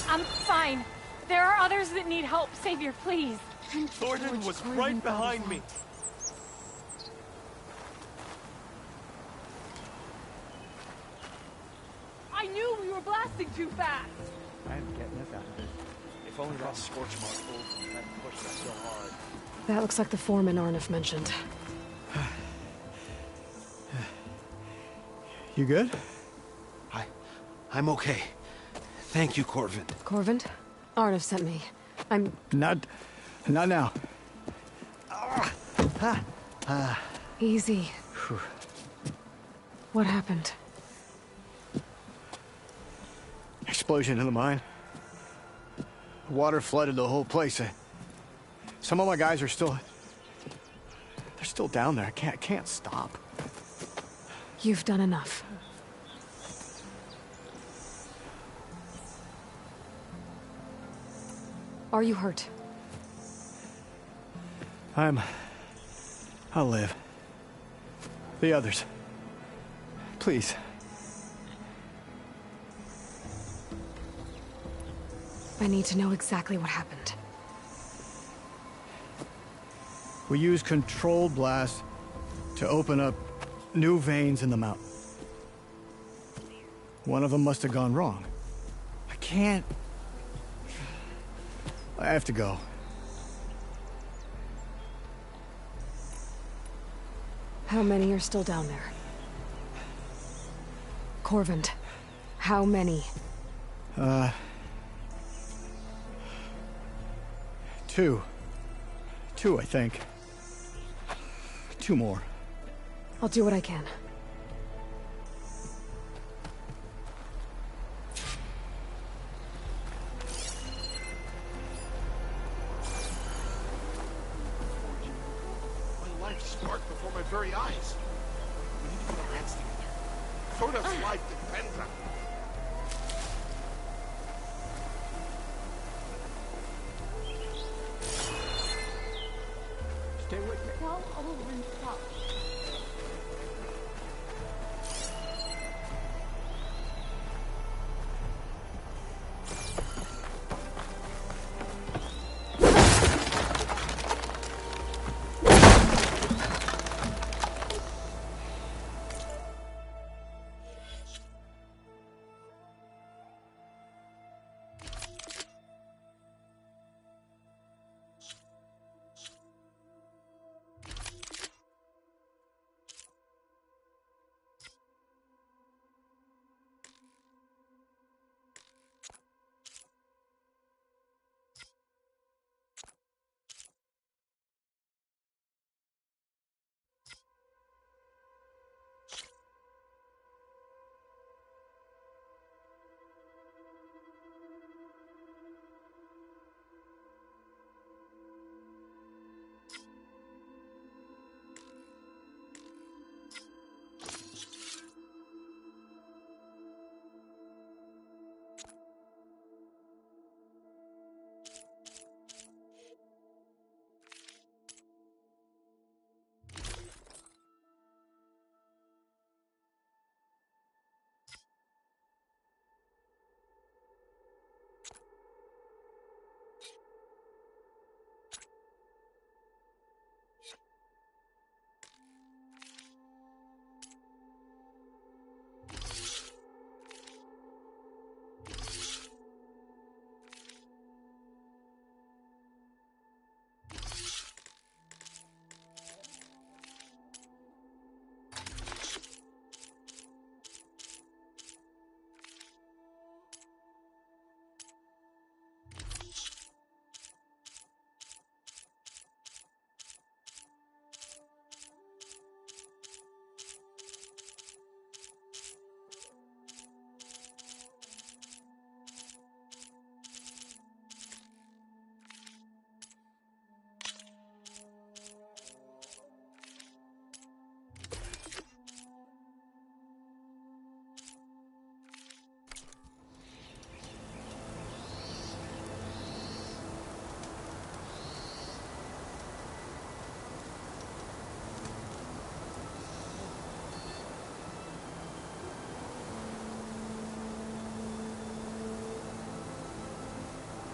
I'm fine. There are others that need help. Savior, please. Thornton was right behind me. I knew we were blasting too fast. I'm getting us out of this. If only that scorch mark hadn't pushed us so hard. That looks like the foreman Arnav mentioned. You good? I'm okay. Thank you, Corvin. Corvin? Arnav sent me. I'm... Not now. Easy. What happened? Explosion in the mine. Water flooded the whole place. Some of my guys are still... They're still down there. I can't stop. You've done enough. Are you hurt? I'll live. The others. Please. I need to know exactly what happened. We used controlled blast to open up new veins in the mountain. One of them must have gone wrong. I can't... I have to go. How many are still down there? Corvand, how many? Two. Two, I think. Two more. I'll do what I can. My life sparked before my very eyes. We need to put our heads together. Soda's life depends on it. Stay with me. Tell Olin to stop.